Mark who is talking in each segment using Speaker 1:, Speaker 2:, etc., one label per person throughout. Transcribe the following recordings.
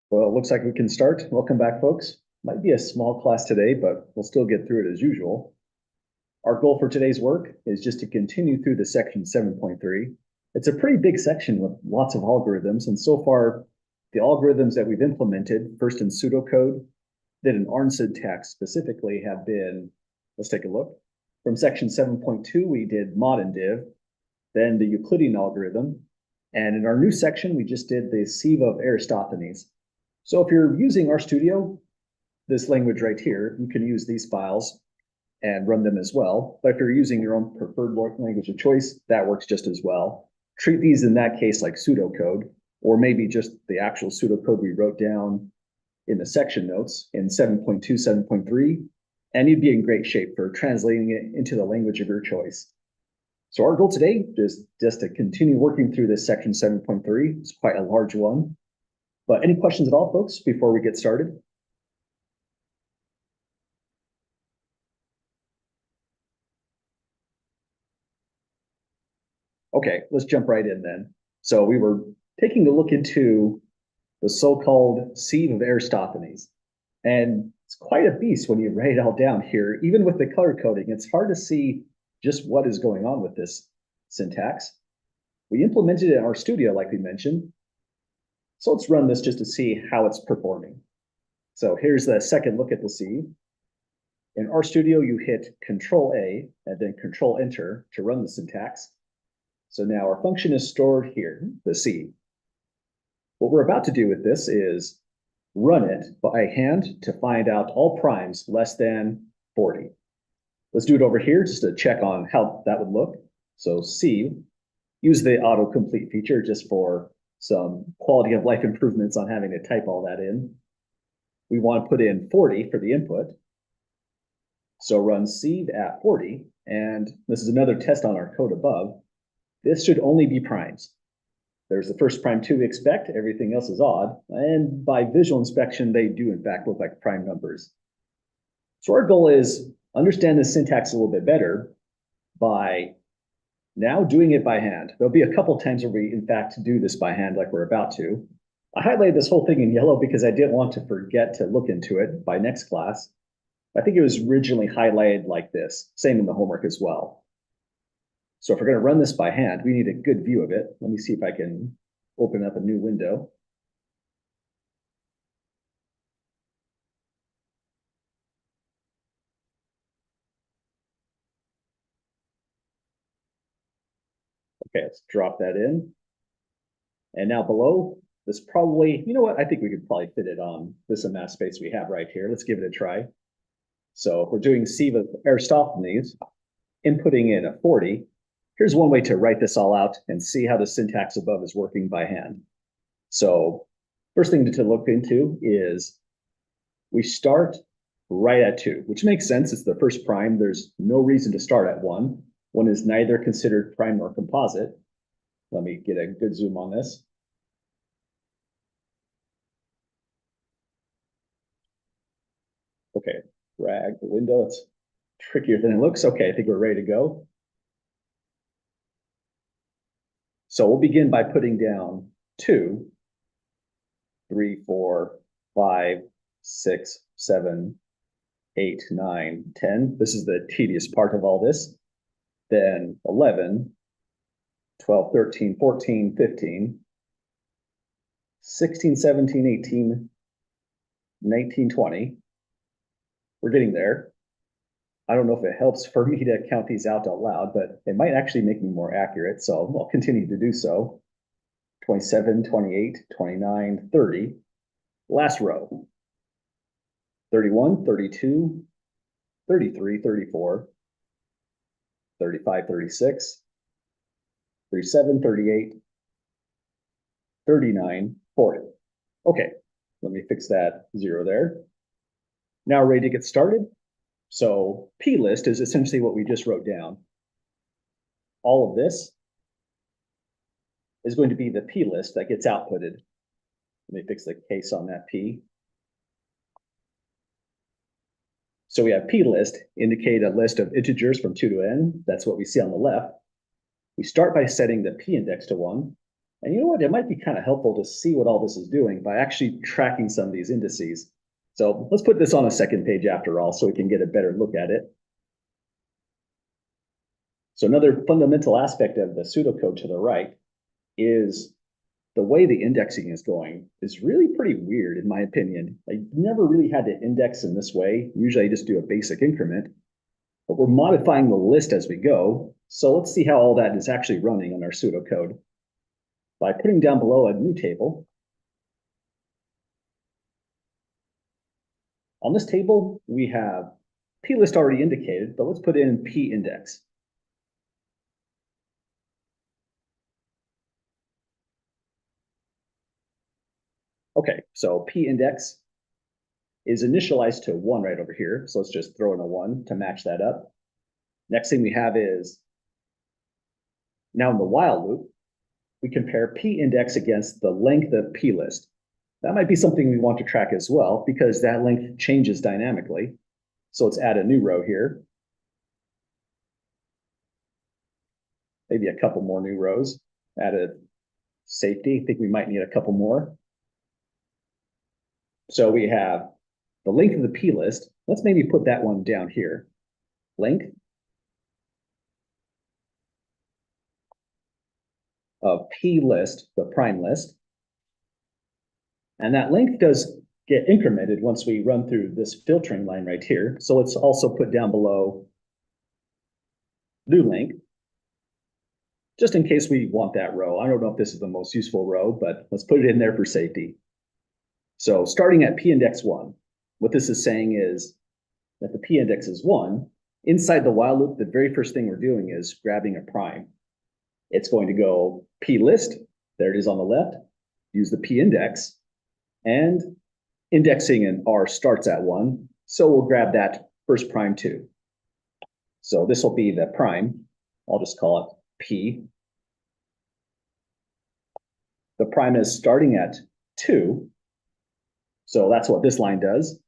Speaker 1: Well, it looks like we can start. Welcome back, folks. Might be a small class today, but we'll still get through it as usual. Our goal for today's work is just to continue through the section 7.3. It's a pretty big section with lots of algorithms, and so far, the algorithms that we've implemented, first in pseudocode, then in ARN syntax specifically, have been, let's take a look. From section 7.2, we did mod and div, then the Euclidean algorithm, and in our new section, we just did the sieve of Aristophanes. So if you're using RStudio, this language right here, you can use these files and run them as well. But if you're using your own preferred language of choice, that works just as well. Treat these in that case like pseudocode, or maybe just the actual pseudocode we wrote down in the section notes in 7.2, 7.3, and you'd be in great shape for translating it into the language of your choice. So our goal today is just to continue working through this section 7.3. It's quite a large one. But any questions at all, folks, before we get started? Okay, let's jump right in then. So we were taking a look into the so-called sieve of Aristophanes. And it's quite a beast when you write it all down here. Even with the color coding, it's hard to see just what is going on with this syntax. We implemented it in RStudio, like we mentioned. So let's run this just to see how it's performing. So here's the second look at the sieve. In RStudio, you hit Control A and then Control Enter to run the syntax. So now our function is stored here, the sieve. What we're about to do with this is run it by hand to find out all primes less than 40. Let's do it over here just to check on how that would look. So sieve, use the autocomplete feature just for some quality of life improvements on having to type all that in. We want to put in 40 for the input. So run sieve at 40, and this is another test on our code above. This should only be primes. There's the first prime 2 we expect, everything else is odd, and by visual inspection, they do in fact look like prime numbers. So our goal is understand the syntax a little bit better by now doing it by hand. There'll be a couple times where we in fact do this by hand like we're about to. I highlighted this whole thing in yellow because I didn't want to forget to look into it by next class. I think it was originally highlighted like this, same in the homework as well. So if we're going to run this by hand, we need a good view of it. Let me see if I can open up a new window. Okay, let's drop that in. And now below, this probably, you know what? I think we could probably fit it on this amount of space we have right here. Let's give it a try. So if we're doing sieve of Aristophanes, inputting in a 40, here's one way to write this all out and see how the syntax above is working by hand. So first thing to look into is we start right at 2, which makes sense. It's the first prime. There's no reason to start at 1. 1 is neither considered prime nor composite. Let me get a good zoom on this. Okay, drag the window. It's trickier than it looks. Okay, I think we're ready to go. So we'll begin by putting down 2, 3, 4, 5, 6, 7, 8, 9, 10. This is the tedious part of all this. Then 11, 12, 13, 14, 15, 16, 17, 18, 19, 20. We're getting there. I don't know if it helps for me to count these out loud, but it might actually make me more accurate. So I'll continue to do so. 27, 28, 29, 30. Last row. 31, 32, 33, 34, 35, 36, 37, 38, 39, 40. Okay, let me fix that 0 there. Now we're ready to get started. So plist is essentially what we just wrote down. All of this is going to be the plist that gets outputted. Let me fix the case on that P. So we have plist, indicate a list of integers from 2 to n. That's what we see on the left. We start by setting the p index to 1, And you know what? It might be kind of helpful to see what all this is doing by actually tracking some of these indices. So let's put this on a second page after all, so we can get a better look at it. So another fundamental aspect of the pseudocode to the right is the way the indexing is going is really pretty weird, in my opinion. I never really had to index in this way. Usually I just do a basic increment, but we're modifying the list as we go. So let's see how all that is actually running on our pseudocode. By putting down below a new table. On this table, we have plist already indicated, but let's put in p index. Okay, so p index is initialized to 1 right over here. So let's just throw in a 1 to match that up. Next thing we have is, now in the while loop, we compare p index against the length of plist. That might be something we want to track as well, because that length changes dynamically. So let's add a new row here. Maybe a couple more new rows. Add a safety. I think we might need a couple more. So we have the length of the plist. Let's maybe put that one down here. Length of plist, the prime list. And that length does get incremented once we run through this filtering line right here. So let's also put down below new length, just in case we want that row. I don't know if this is the most useful row, but let's put it in there for safety. So starting at p index 1, what this is saying is that the p index is 1. Inside the while loop, the very first thing we're doing is grabbing a prime. It's going to go plist, there it is on the left, use the p index, and indexing in R starts at 1, so we'll grab that first prime too. So this will be the prime, I'll just call it P. The prime is starting at 2, so that's what this line does.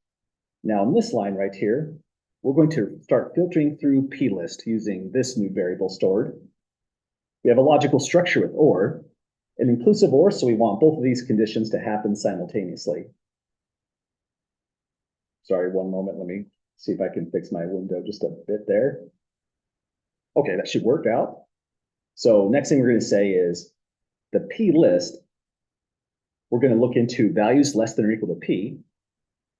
Speaker 1: Now in this line right here, we're going to start filtering through plist using this new variable stored. We have a logical structure with OR, an inclusive OR, so we want both of these conditions to happen simultaneously. Sorry, one moment, let me see if I can fix my window just a bit there. Okay, that should work out. So next thing we're going to say is the plist, we're going to look into values less than or equal to p,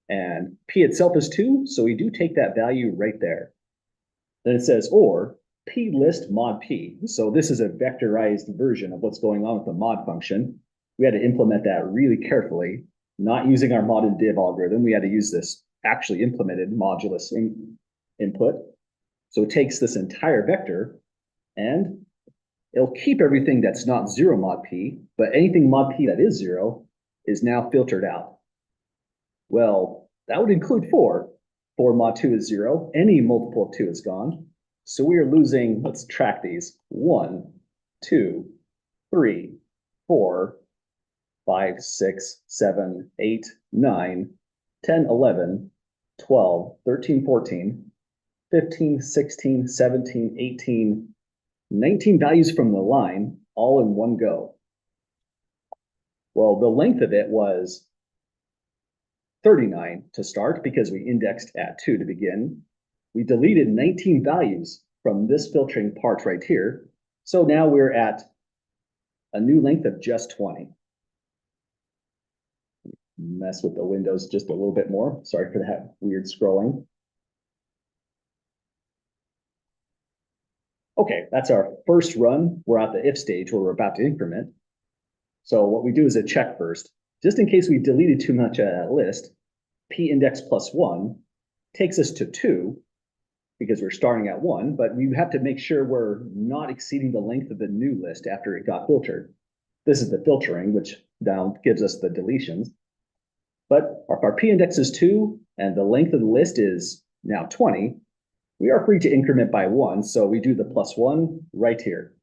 Speaker 1: and p itself is 2, so we do take that value right there. Then it says or plist mod p. So this is a vectorized version of what's going on with the mod function. We had to implement that really carefully, not using our mod and div algorithm. We had to use this actually implemented modulus input. So it takes this entire vector and it'll keep everything that's not 0 mod p, but anything mod p that is 0 is now filtered out. Well, that would include 4. 4 mod 2 is 0. Any multiple of 2 is gone. So we are losing, let's track these, 1, 2, 3, 4, 5, 6, 7, 8, 9, 10, 11, 12, 13, 14, 15, 16, 17, 18, 19 values from the line, all in one go. Well, the length of it was 39 to start because we indexed at 2 to begin. We deleted 19 values from this filtering part right here. So now we're at a new length of just 20. Mess with the windows just a little bit more. Sorry for that weird scrolling. Okay, that's our first run. We're at the if stage where we're about to increment. So what we do is a check first. Just in case we deleted too much list, p index plus 1 takes us to 2 because we're starting at 1, but we have to make sure we're not exceeding the length of the new list after it got filtered. This is the filtering, which down gives us the deletions. But if our p index is 2 and the length of the list is now 20, we are free to increment by 1, so we do the plus 1 right here.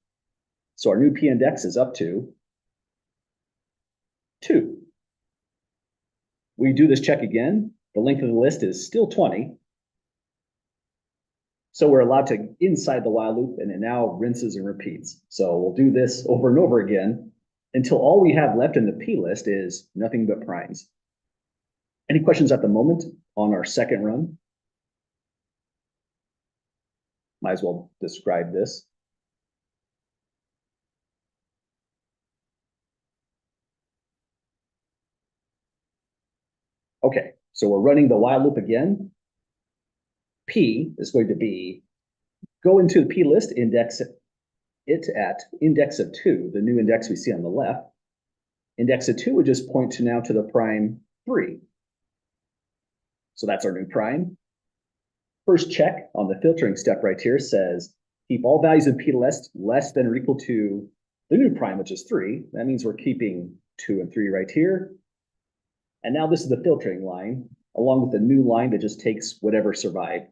Speaker 1: So our new p index is up to 2. We do this check again. The length of the list is still 20. So we're allowed to inside the while loop, and it now rinses and repeats. So we'll do this over and over again until all we have left in the P list is nothing but primes. Any questions at the moment on our second run? Might as well describe this. Okay, so we're running the while loop again. P is going to be go into the P list, index it at index of 2, the new index we see on the left. Index of 2 would just point to now to the prime 3. So that's our new prime. First check on the filtering step right here says keep all values of P list less than or equal to the new prime, which is 3. That means we're keeping 2 and 3 right here. And now this is the filtering line, along with the new line that just takes whatever survived.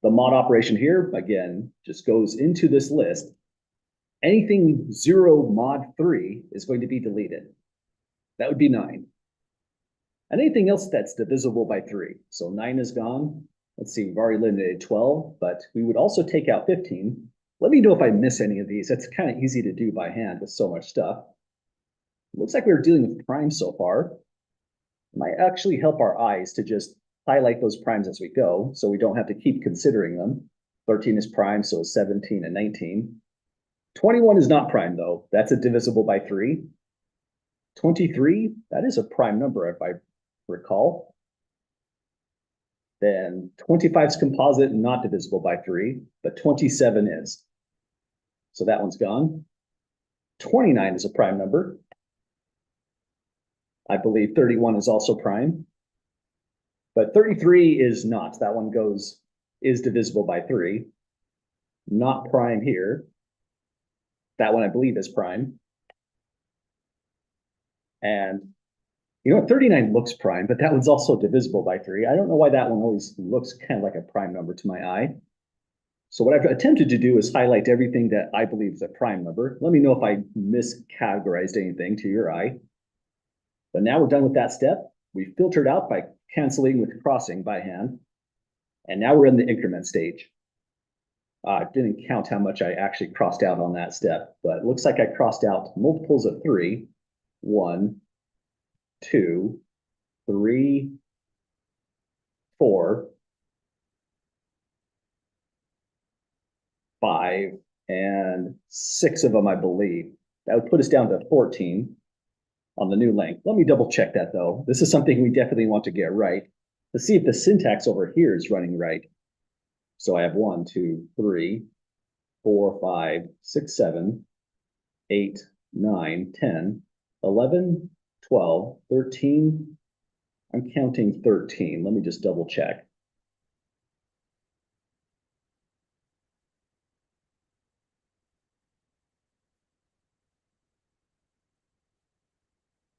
Speaker 1: The mod operation here, again, just goes into this list. Anything 0 mod 3 is going to be deleted. That would be 9. And anything else that's divisible by 3. So 9 is gone. Let's see, we've already eliminated 12, but we would also take out 15. Let me know if I miss any of these. It's kind of easy to do by hand with so much stuff. Looks like we're dealing with primes so far. It might actually help our eyes to just highlight those primes as we go, so we don't have to keep considering them. 13 is prime, so is 17 and 19. 21 is not prime, though. That's a divisible by 3. 23, that is a prime number, if I recall. Then 25 is composite and not divisible by 3, but 27 is. So that one's gone. 29 is a prime number. I believe 31 is also prime. But 33 is not. That one is divisible by 3. Not prime here. That one I believe is prime. And you know what, 39 looks prime, but that one's also divisible by 3. I don't know why that one always looks kind of like a prime number to my eye. So what I've attempted to do is highlight everything that I believe is a prime number. Let me know if I miscategorized anything to your eye. But now we're done with that step. We filtered out by canceling with crossing by hand. And now we're in the increment stage. I didn't count how much I actually crossed out on that step, but it looks like I crossed out multiples of 3. 1, 2, 3, 4, 5, and 6 of them, I believe. That would put us down to 14 on the new length. Let me double check that though. This is something we definitely want to get right to see if the syntax over here is running right. So I have 1, 2, 3, 4, 5, 6, 7, 8, 9, 10, 11, 12, 13. I'm counting 13. Let me just double check.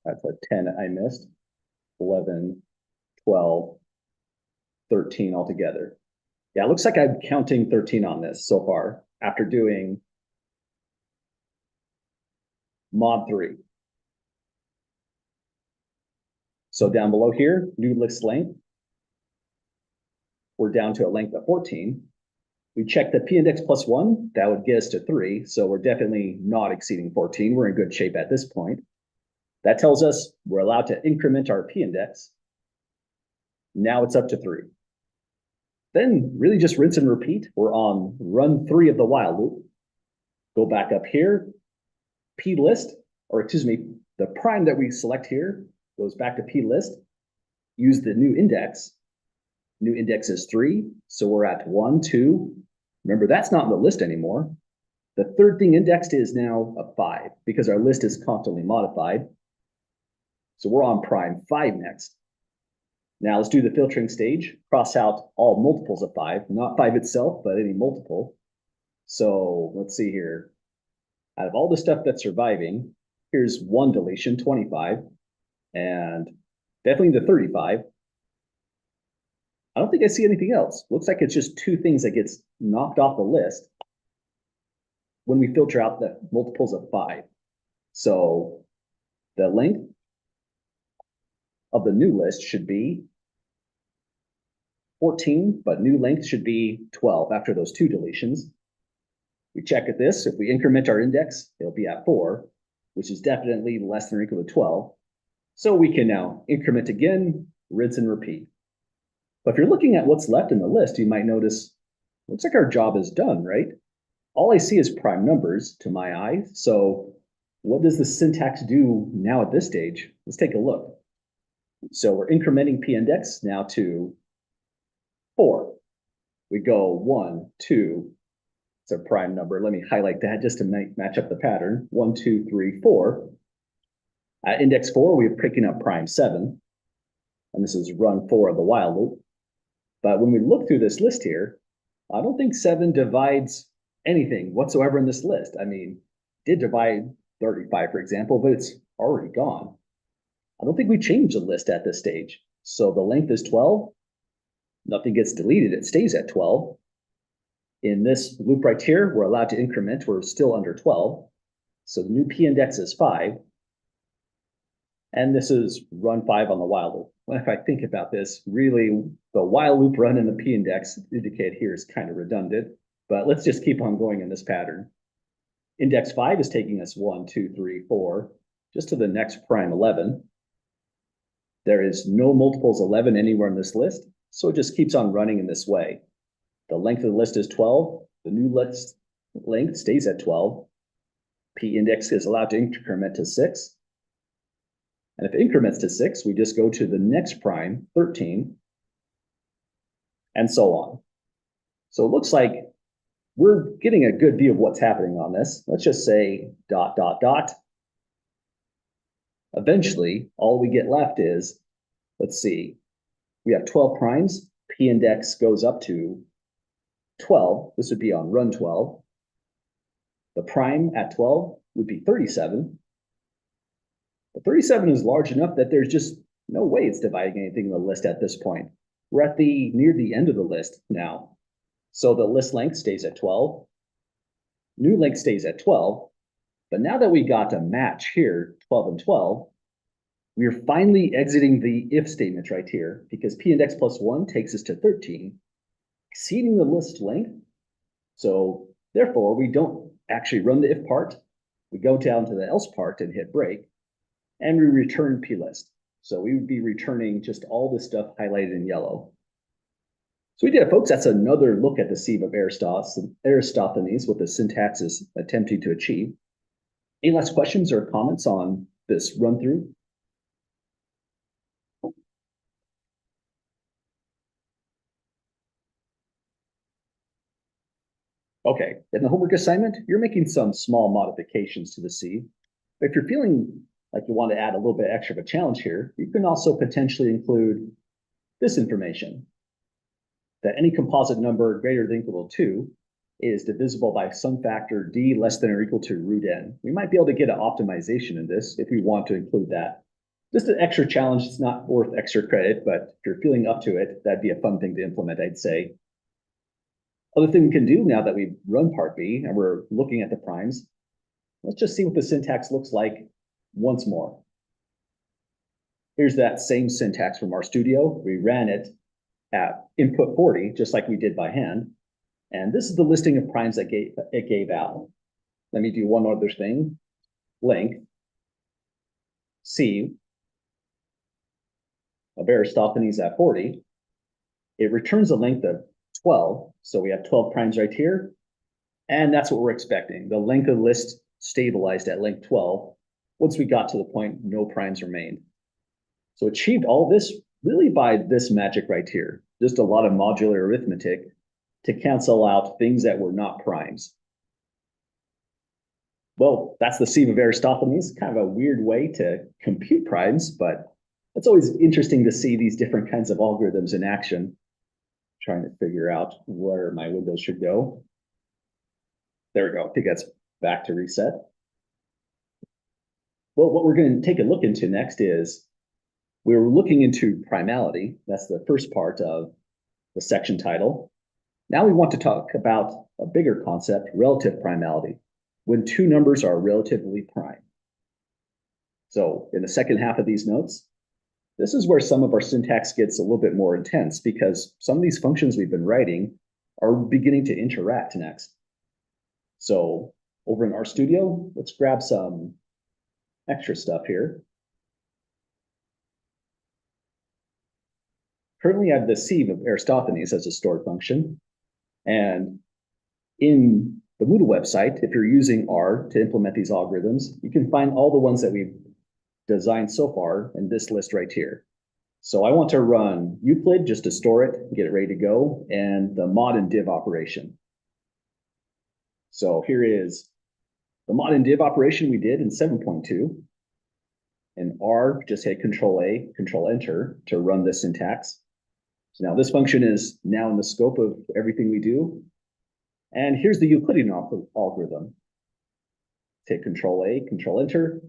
Speaker 1: That's a 10 I missed. 11, 12, 13 altogether. Yeah, it looks like I'm counting 13 on this so far after doing mod 3. So down below here, new list length. We're down to a length of 14. We check the p-index plus 1. That would get us to 3. So we're definitely not exceeding 14. We're in good shape at this point. That tells us we're allowed to increment our p-index. Now it's up to 3. Then really just rinse and repeat. We're on run 3 of the while loop. Go back up here, p-list, or excuse me, the prime that we select here goes back to p-list. Use the new index. New index is 3, so we're at 1, 2. Remember, that's not in the list anymore. The third thing indexed is now a 5 because our list is constantly modified. So we're on prime 5 next. Now let's do the filtering stage. Cross out all multiples of 5, not 5 itself, but any multiple. So let's see here. Out of all the stuff that's surviving, here's one deletion, 25, and definitely the 35. I don't think I see anything else. Looks like it's just 2 things that gets knocked off the list when we filter out the multiples of 5. So the length of the new list should be 14, but new length should be 12 after those 2 deletions. We check at this. If we increment our index, it'll be at 4. which is definitely less than or equal to 12. So we can now increment again, rinse and repeat. But if you're looking at what's left in the list, you might notice, looks like our job is done, right? All I see is prime numbers to my eye. So what does the syntax do now at this stage? Let's take a look. So we're incrementing p-index now to 4. We go 1, 2, it's a prime number. Let me highlight that just to match up the pattern. 1, 2, 3, 4. At index 4, we're picking up prime 7. And this is run 4 of the while loop. But when we look through this list here, I don't think 7 divides anything whatsoever in this list. I mean, it did divide 35, for example, but it's already gone. I don't think we changed the list at this stage. So the length is 12. Nothing gets deleted. It stays at 12. In this loop right here, we're allowed to increment. We're still under 12. So the new p-index is 5. And this is run 5 on the while loop. Well, if I think about this, really, the while loop run and the p-index indicated here is kind of redundant. But let's just keep on going in this pattern. Index 5 is taking us 1, 2, 3, 4, just to the next prime 11. There is no multiples 11 anywhere in this list, so it just keeps on running in this way. The length of the list is 12. The new list length stays at 12. P-index is allowed to increment to 6. And if it increments to 6, we just go to the next prime, 13, and so on. So it looks like we're getting a good view of what's happening on this. Let's just say ... Eventually, all we get left is, let's see, we have 12 primes. P-index goes up to 12. This would be on run 12. The prime at 12 would be 37. But 37 is large enough that there's just no way it's dividing anything in the list at this point. We're at near the end of the list now. So the list length stays at 12. New length stays at 12. But now that we got a match here, 12 and 12, we're finally exiting the if statement right here because p-index plus 1 takes us to 13, exceeding the list length. So therefore, we don't actually run the if part. We go down to the else part and hit break, and we return plist. So we would be returning just all this stuff highlighted in yellow. So we did it, folks. That's another look at the sieve of Aristophanes, what the syntax is attempting to achieve. Any last questions or comments on this run through? Okay, in the homework assignment, you're making some small modifications to the sieve. But if you're feeling like you want to add a little bit extra of a challenge here, you can also potentially include this information, that any composite number greater than or equal to 2 is divisible by some factor d less than or equal to root n. We might be able to get an optimization in this if we want to include that. Just an extra challenge. It's not worth extra credit, but if you're feeling up to it, that'd be a fun thing to implement, I'd say. Other thing we can do now that we've run part B and we're looking at the primes, let's just see what the syntax looks like once more. Here's that same syntax from RStudio. We ran it at input 40, just like we did by hand. And this is the listing of primes that it gave out. Let me do one other thing. Length, sieve of Aristophanes at 40. It returns a length of 12. So we have 12 primes right here. And that's what we're expecting. The length of the list stabilized at length 12 once we got to the point no primes remained. So achieved all this really by this magic right here. Just a lot of modular arithmetic to cancel out things that were not primes. Well, that's the sieve of Aristophanes. Kind of a weird way to compute primes, but it's always interesting to see these different kinds of algorithms in action. Trying to figure out where my windows should go. There we go. I think that's back to reset. Well, what we're going to take a look into next is we're looking into primality. That's the first part of the section title. Now we want to talk about a bigger concept, relative primality, when two numbers are relatively prime. So in the second half of these notes, this is where some of our syntax gets a little bit more intense because some of these functions we've been writing are beginning to interact next. So over in RStudio, let's grab some extra stuff here. Currently, I have the sieve of Aristophanes as a stored function. And in the Moodle website, if you're using R to implement these algorithms, you can find all the ones that we've designed so far in this list right here. So I want to run Euclid just to store it, get it ready to go, and the mod and div operation. So here is the mod and div operation we did in 7.2. In R, just hit Control A, Control Enter to run this syntax. So now this function is now in the scope of everything we do. And here's the Euclidean algorithm. Take Control A, Control Enter,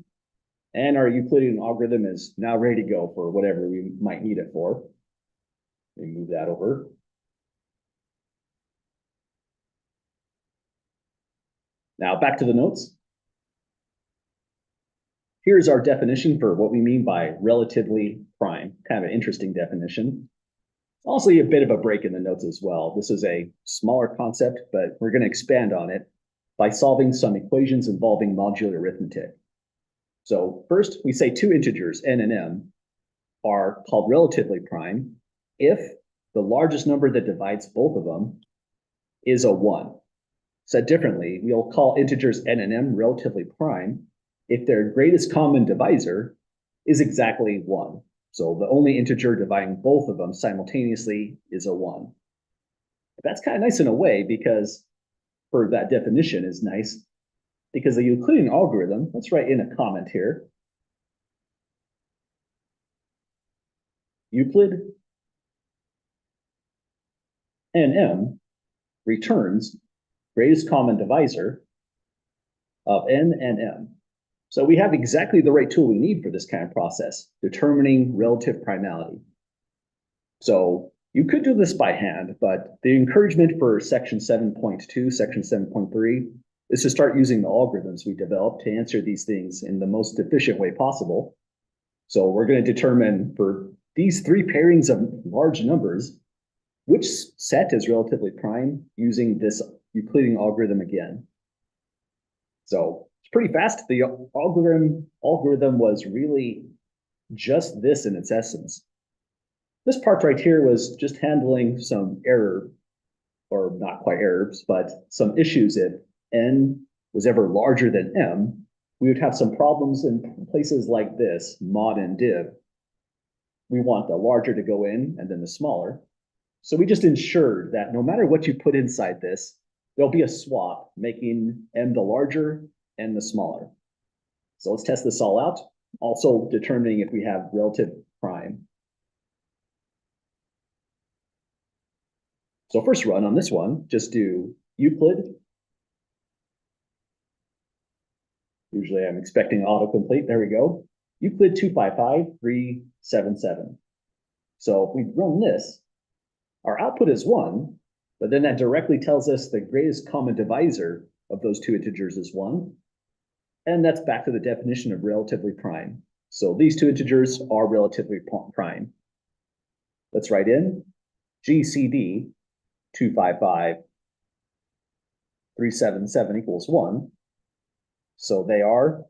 Speaker 1: and our Euclidean algorithm is now ready to go for whatever we might need it for. Let me move that over. Now back to the notes. Here's our definition for what we mean by relatively prime. Kind of an interesting definition. Also a bit of a break in the notes as well. This is a smaller concept, but we're going to expand on it by solving some equations involving modular arithmetic. So first, we say two integers, n and m, are called relatively prime if the largest number that divides both of them is a 1. Said differently, we'll call integers n and m relatively prime if their greatest common divisor is exactly 1. So the only integer dividing both of them simultaneously is a 1. That's kind of nice in a way because for that definition is nice because the Euclidean algorithm, let's write in a comment here. Euclid n(m) returns greatest common divisor of n and m. So we have exactly the right tool we need for this kind of process, determining relative primality. So you could do this by hand, but the encouragement for section 7.2, section 7.3 is to start using the algorithms we developed to answer these things in the most efficient way possible. So we're going to determine for these three pairings of large numbers, which set is relatively prime using this Euclidean algorithm again. So it's pretty fast. The algorithm was really just this in its essence. This part right here was just handling some error, or not quite errors, but some issues if n was ever larger than m, we would have some problems in places like this, mod and div. We want the larger to go in and then the smaller. So we just ensured that no matter what you put inside this, there'll be a swap making m the larger and the smaller. So let's test this all out. Also determining if we have relative prime. So first run on this one, just do Euclid. Usually I'm expecting autocomplete. There we go. Euclid 255,377. So if we run this, our output is 1, but then that directly tells us the greatest common divisor of those two integers is 1. And that's back to the definition of relatively prime. So these two integers are relatively prime. Let's write in GCD 255,377 equals 1. So they are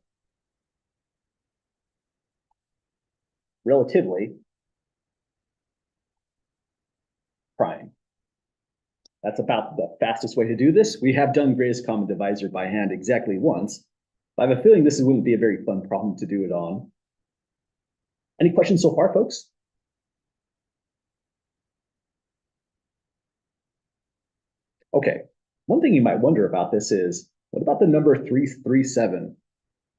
Speaker 1: relatively prime. That's about the fastest way to do this. We have done greatest common divisor by hand exactly once. I have a feeling this wouldn't be a very fun problem to do it on. Any questions so far, folks? Okay, one thing you might wonder about this is, what about the number 337?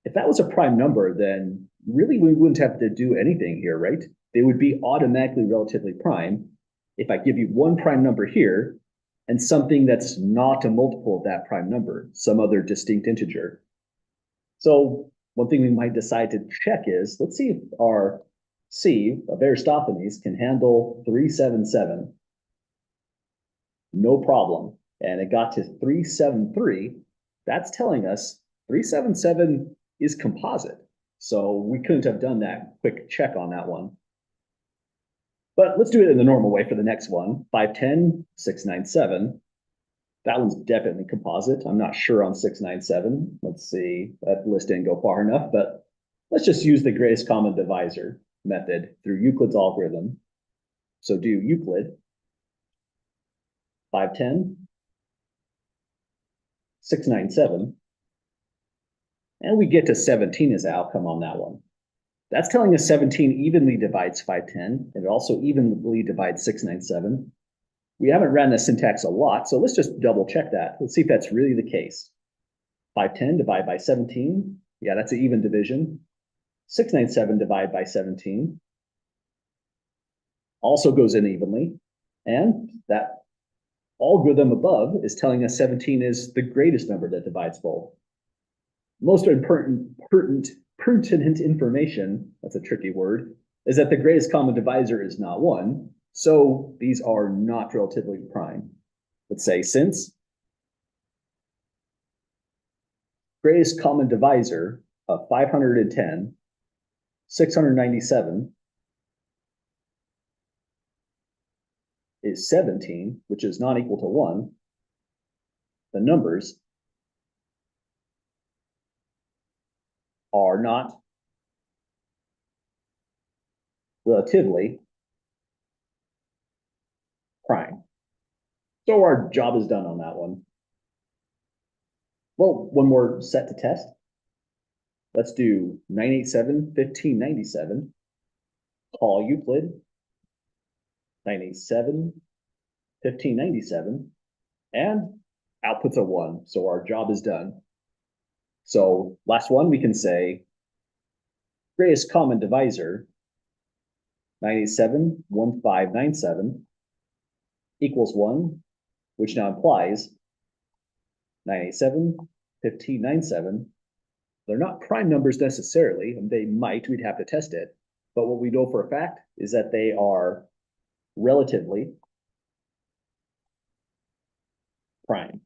Speaker 1: If that was a prime number, then really we wouldn't have to do anything here, right? They would be automatically relatively prime if I give you one prime number here and something that's not a multiple of that prime number, some other distinct integer. So one thing we might decide to check is, let's see if our sieve of Aristophanes can handle 377. No problem. And it got to 373. That's telling us 377 is composite. So we couldn't have done that quick check on that one. But let's do it in the normal way for the next one. 510, 697. That one's definitely composite. I'm not sure on 697. Let's see. That list didn't go far enough, but Let's just use the greatest common divisor method through Euclid's algorithm. So do Euclid, 510, 697, and we get to 17 as the outcome on that one. That's telling us 17 evenly divides 510, and it also evenly divides 697. We haven't ran the syntax a lot, so let's just double check that. Let's see if that's really the case. 510 divided by 17, yeah, that's an even division. 697 divided by 17 also goes in evenly, and that algorithm above is telling us 17 is the greatest number that divides both. Most pertinent information, that's a tricky word, is that the greatest common divisor is not 1, so these are not relatively prime. Let's say since greatest common divisor of 510, 697 is 17, which is not equal to 1, the numbers are not relatively prime. So our job is done on that one. Well, one more set to test. Let's do 987, 1597. Call Euclid, 987, 1597, and outputs a 1. So our job is done. So last one, we can say greatest common divisor, 987, 1597 equals 1, which now implies 987, 1597. They're not prime numbers necessarily, and they might, we'd have to test it. But what we know for a fact is that they are relatively prime.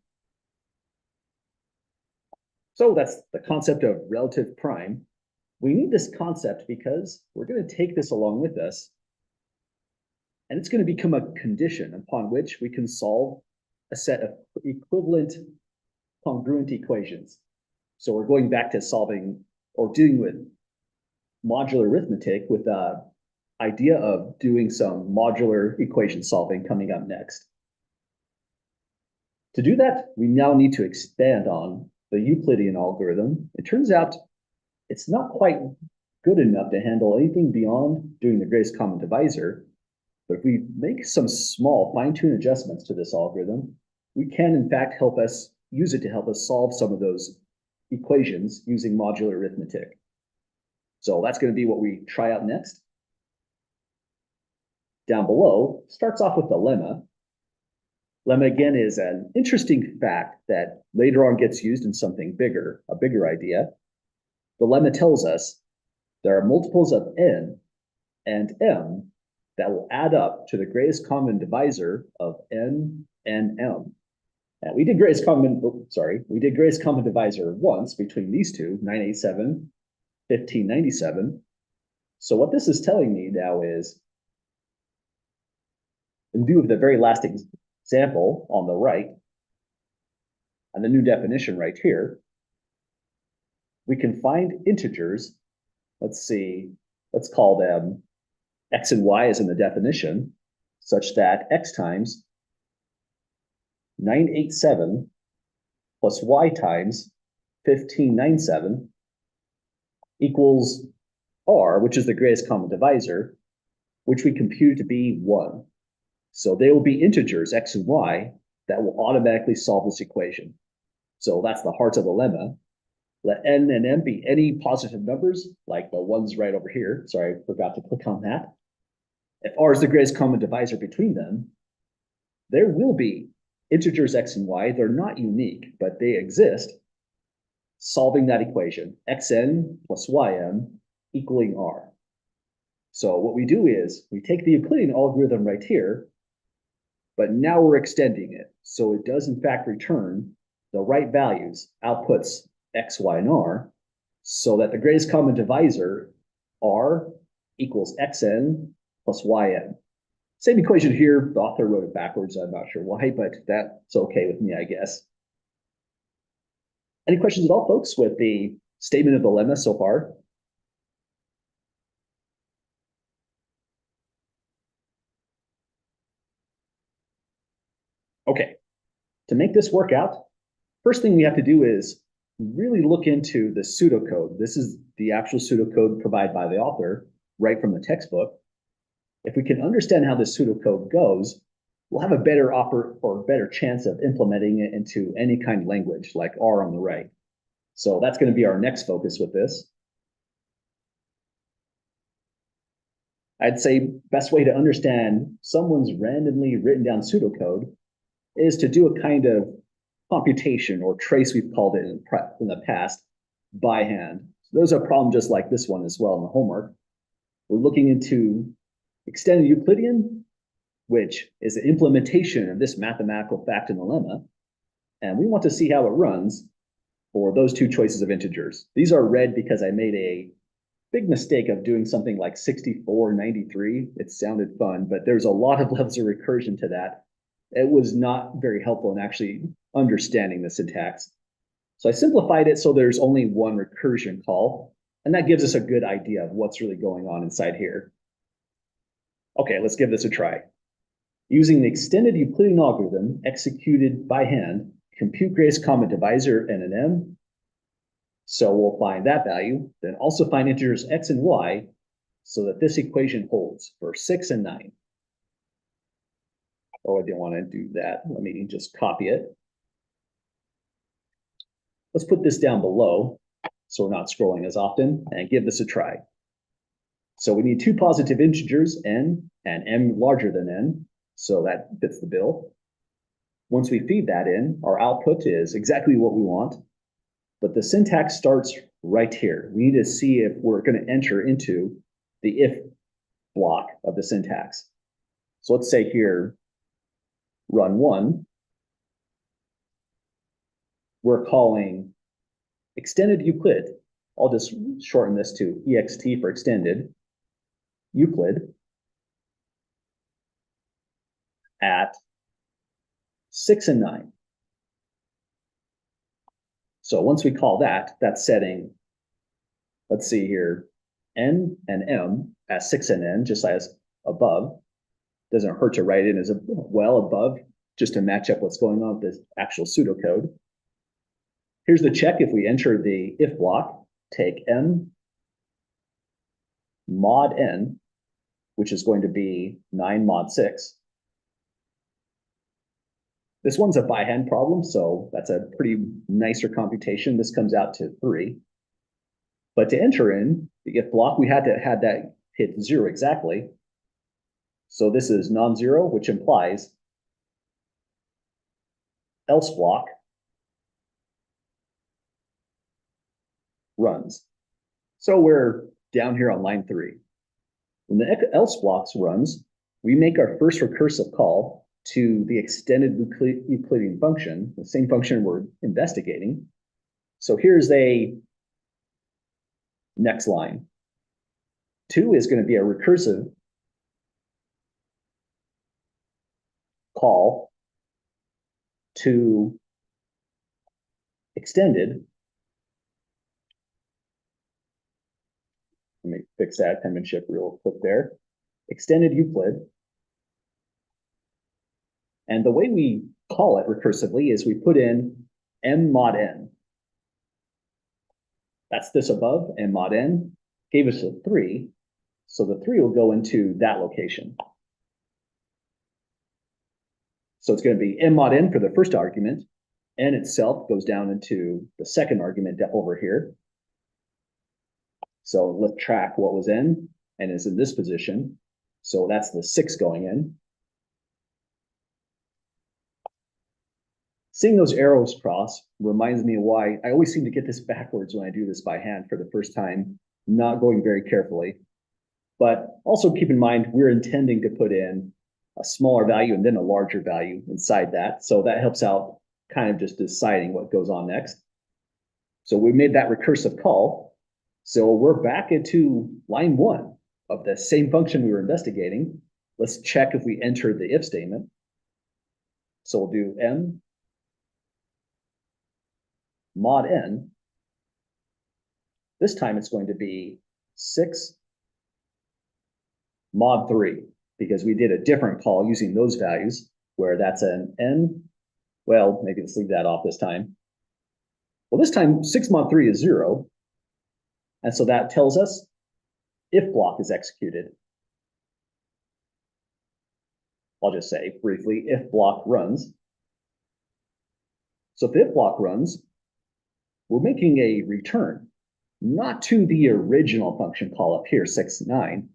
Speaker 1: So that's the concept of relative prime. We need this concept because we're going to take this along with us, and it's going to become a condition upon which we can solve a set of equivalent congruent equations. So we're going back to solving or dealing with modular arithmetic with the idea of doing some modular equation solving coming up next. To do that, we now need to expand on the Euclidean algorithm. It turns out it's not quite good enough to handle anything beyond doing the greatest common divisor. But if we make some small fine-tune adjustments to this algorithm, we can in fact use it to help us solve some of those equations using modular arithmetic. So that's going to be what we try out next. Down below starts off with the lemma. Lemma again is an interesting fact that later on gets used in something bigger, a bigger idea. The lemma tells us there are multiples of n and m that will add up to the greatest common divisor of n and m. And we did greatest common divisor once between these two, 987, 1597. So what this is telling me now is, in view of the very last example on the right, and the new definition right here, we can find integers. Let's see, let's call them x and y as in the definition, such that x times 987 plus y times 1597 equals r, which is the greatest common divisor, which we compute to be 1. So they will be integers, x and y, that will automatically solve this equation. So that's the heart of the lemma. Let n and m be any positive numbers, like the ones right over here. Sorry, I forgot to click on that. If r is the greatest common divisor between them, there will be integers x and y. They're not unique, but they exist, solving that equation, xn plus ym equaling r. So what we do is we take the Euclidean algorithm right here, but now we're extending it. So it does in fact return the right values, outputs x, y, and r, so that the greatest common divisor, r, equals xn plus yn. Same equation here, the author wrote it backwards, I'm not sure why, but that's okay with me, I guess. Any questions at all, folks, with the statement of the lemma so far? To make this work out, first thing we have to do is really look into the pseudocode. This is the actual pseudocode provided by the author, right from the textbook. If we can understand how this pseudocode goes, we'll have a better chance of implementing it into any kind of language like R on the right. So that's going to be our next focus with this. I'd say best way to understand someone's randomly written down pseudocode is to do a kind of computation or trace, we've called it in the past, by hand. So there's a problem just like this one as well in the homework. We're looking into extended Euclidean, which is an implementation of this mathematical fact and lemma. And we want to see how it runs for those two choices of integers. These are red because I made a big mistake of doing something like 6493. It sounded fun, but there's a lot of levels of recursion to that. It was not very helpful in actually understanding the syntax. So I simplified it so there's only one recursion call, and that gives us a good idea of what's really going on inside here. Okay, let's give this a try. Using the extended Euclidean algorithm executed by hand, compute greatest common divisor and an m. So we'll find that value, then also find integers x and y so that this equation holds for 6 and 9. Oh, I didn't want to do that. Let me just copy it. Let's put this down below so we're not scrolling as often and give this a try. So we need two positive integers, n and m larger than n, so that fits the bill. Once we feed that in, our output is exactly what we want, but the syntax starts right here. We need to see if we're going to enter into the if block of the syntax. So let's say here, run 1. We're calling extended Euclid. I'll just shorten this to ext for extended Euclid at 6 and 9. So once we call that, that's setting, let's see here, n and m at 6 and n, just as above. Doesn't hurt to write in as well above, just to match up what's going on with this actual pseudocode. Here's the check. If we enter the if block, take m mod n, which is going to be 9 mod 6. This one's a by hand problem, so that's a pretty nicer computation. This comes out to 3. But to enter in the if block, we had to have that hit 0 exactly. So this is non-zero, which implies else block runs. So we're down here on line 3. When the else blocks runs, we make our first recursive call to the extended Euclidean function, the same function we're investigating. So here's a next line. 2 is going to be a recursive call to extended. Let me fix that penmanship real quick there. Extended Euclid. And the way we call it recursively is we put in m mod n. That's this above, m mod n, gave us a 3. So the 3 will go into that location. So it's going to be m mod n for the first argument. N itself goes down into the second argument over here. So let's track what was n and is in this position. So that's the 6 going in. Seeing those arrows cross reminds me of why I always seem to get this backwards when I do this by hand for the first time, not going very carefully. But also keep in mind, we're intending to put in a smaller value and then a larger value inside that. So that helps out kind of just deciding what goes on next. So we made that recursive call. So we're back into line 1 of the same function we were investigating. Let's check if we enter the if statement. So we'll do m mod n. This time it's going to be 6 mod 3, because we did a different call using those values, where that's an n Well, maybe let's leave that off this time. Well, this time 6 mod 3 is 0. And so that tells us if block is executed. I'll just say briefly, if block runs. So if the if block runs, we're making a return, not to the original function call up here, 6.9.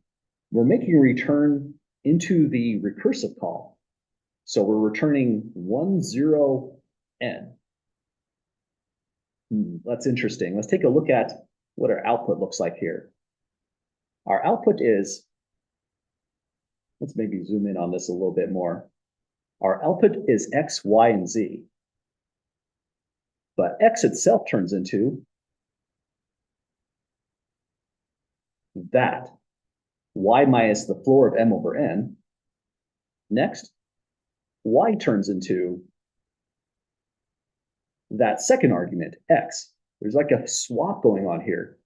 Speaker 1: We're making a return into the recursive call. So we're returning 10n. That's interesting. Let's take a look at what our output looks like here. Our output is, let's maybe zoom in on this a little bit more. Our output is x, y, and z. But x itself turns into that, y minus the floor of m over n. Next, y turns into that second argument, x. There's like a swap going on here.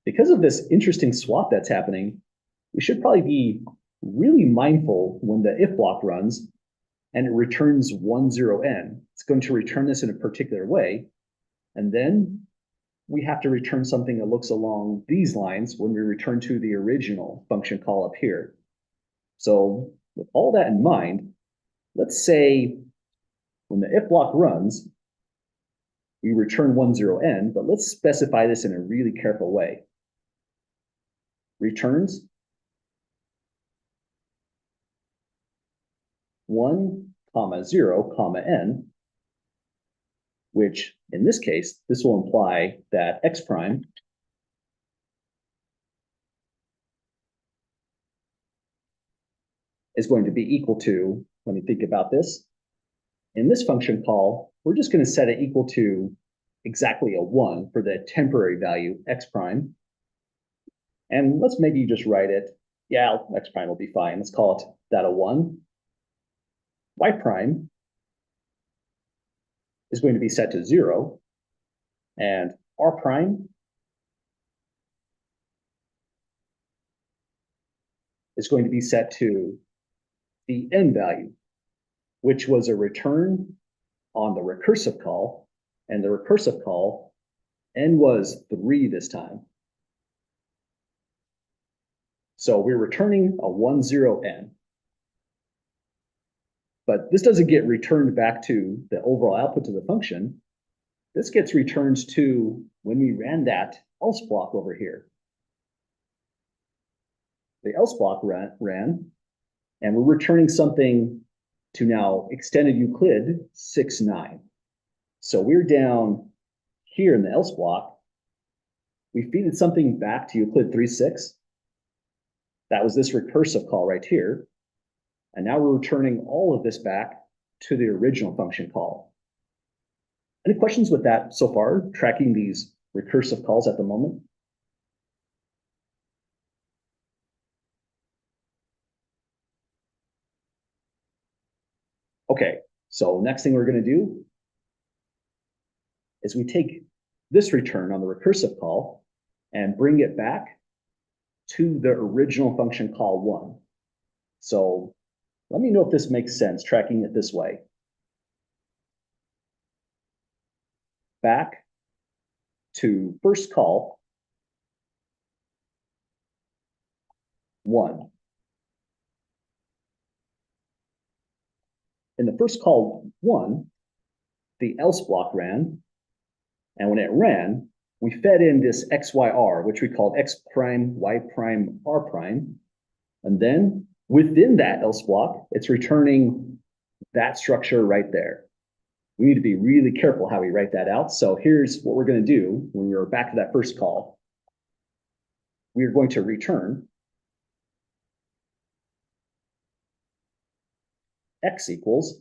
Speaker 1: Because of this interesting swap that's happening, we should probably be really mindful when the if block runs and it returns 10n. It's going to return this in a particular way. And then we have to return something that looks along these lines when we return to the original function call up here. So with all that in mind, let's say when the if block runs, we return 10n, but let's specify this in a really careful way. Returns 1, 0, n, which in this case, this will imply that x prime is going to be equal to, let me think about this. In this function call, we're just going to set it equal to exactly a 1 for the temporary value x prime. And let's maybe just write it. Yeah, x prime will be fine. Let's call it that a 1. Y prime is going to be set to 0. And R prime is going to be set to the n value, which was a return on the recursive call. And the recursive call, n was 3 this time. So we're returning a 10n. But this doesn't get returned back to the overall output to the function. This gets returned to when we ran that else block over here. The else block ran, and we're returning something to now extended Euclid 6.9. So we're down here in the else block. We feeded something back to Euclid 3.6. That was this recursive call right here. And now we're returning all of this back to the original function call. Any questions with that so far, tracking these recursive calls at the moment? Okay, so next thing we're going to do is we take this return on the recursive call and bring it back to the original function call 1. So let me know if this makes sense, tracking it this way. Back to first call 1. In the first call 1, the else block ran, and when it ran, we fed in this XYR, which we called X prime, Y prime, R prime. And then within that else block, it's returning that structure right there. We need to be really careful how we write that out. So here's what we're going to do when we're back to that first call. We are going to return X equals,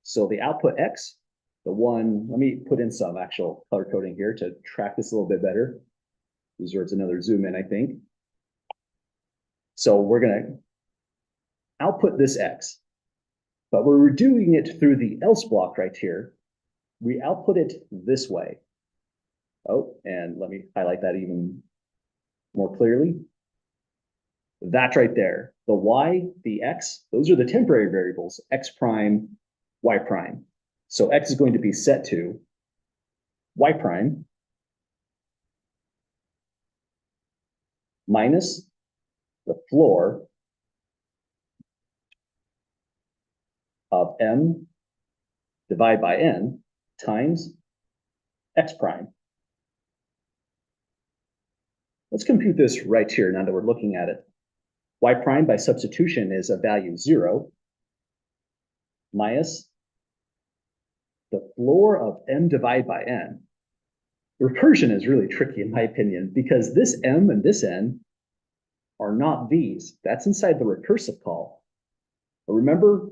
Speaker 1: so the output X, the one, let me put in some actual color coding here to track this a little bit better. Deserves another zoom in, I think. So we're going to output this X, but we're doing it through the else block right here. We output it this way. Oh, and let me highlight that even more clearly. That's right there. The Y, the X, those are the temporary variables, X prime, Y prime. So X is going to be set to Y prime minus the floor of M divided by N times X prime. Let's compute this right here now that we're looking at it. Y prime by substitution is a value 0 minus the floor of M divided by N. Recursion is really tricky in my opinion because this M and this N are not these. That's inside the recursive call. But remember,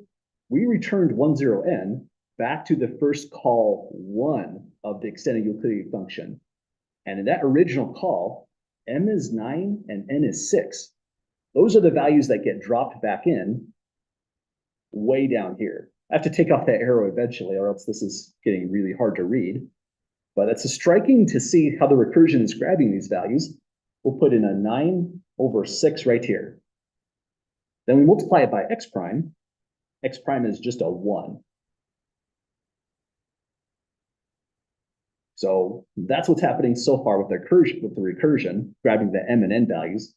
Speaker 1: we returned 10n back to the first call 1 of the extended Euclidean function. And in that original call, M is 9 and N is 6. Those are the values that get dropped back in way down here. I have to take off that arrow eventually, or else this is getting really hard to read. But it's striking to see how the recursion is grabbing these values. We'll put in a 9 over 6 right here. Then we multiply it by x prime. X prime is just a 1. So that's what's happening so far with the recursion, grabbing the M and N values.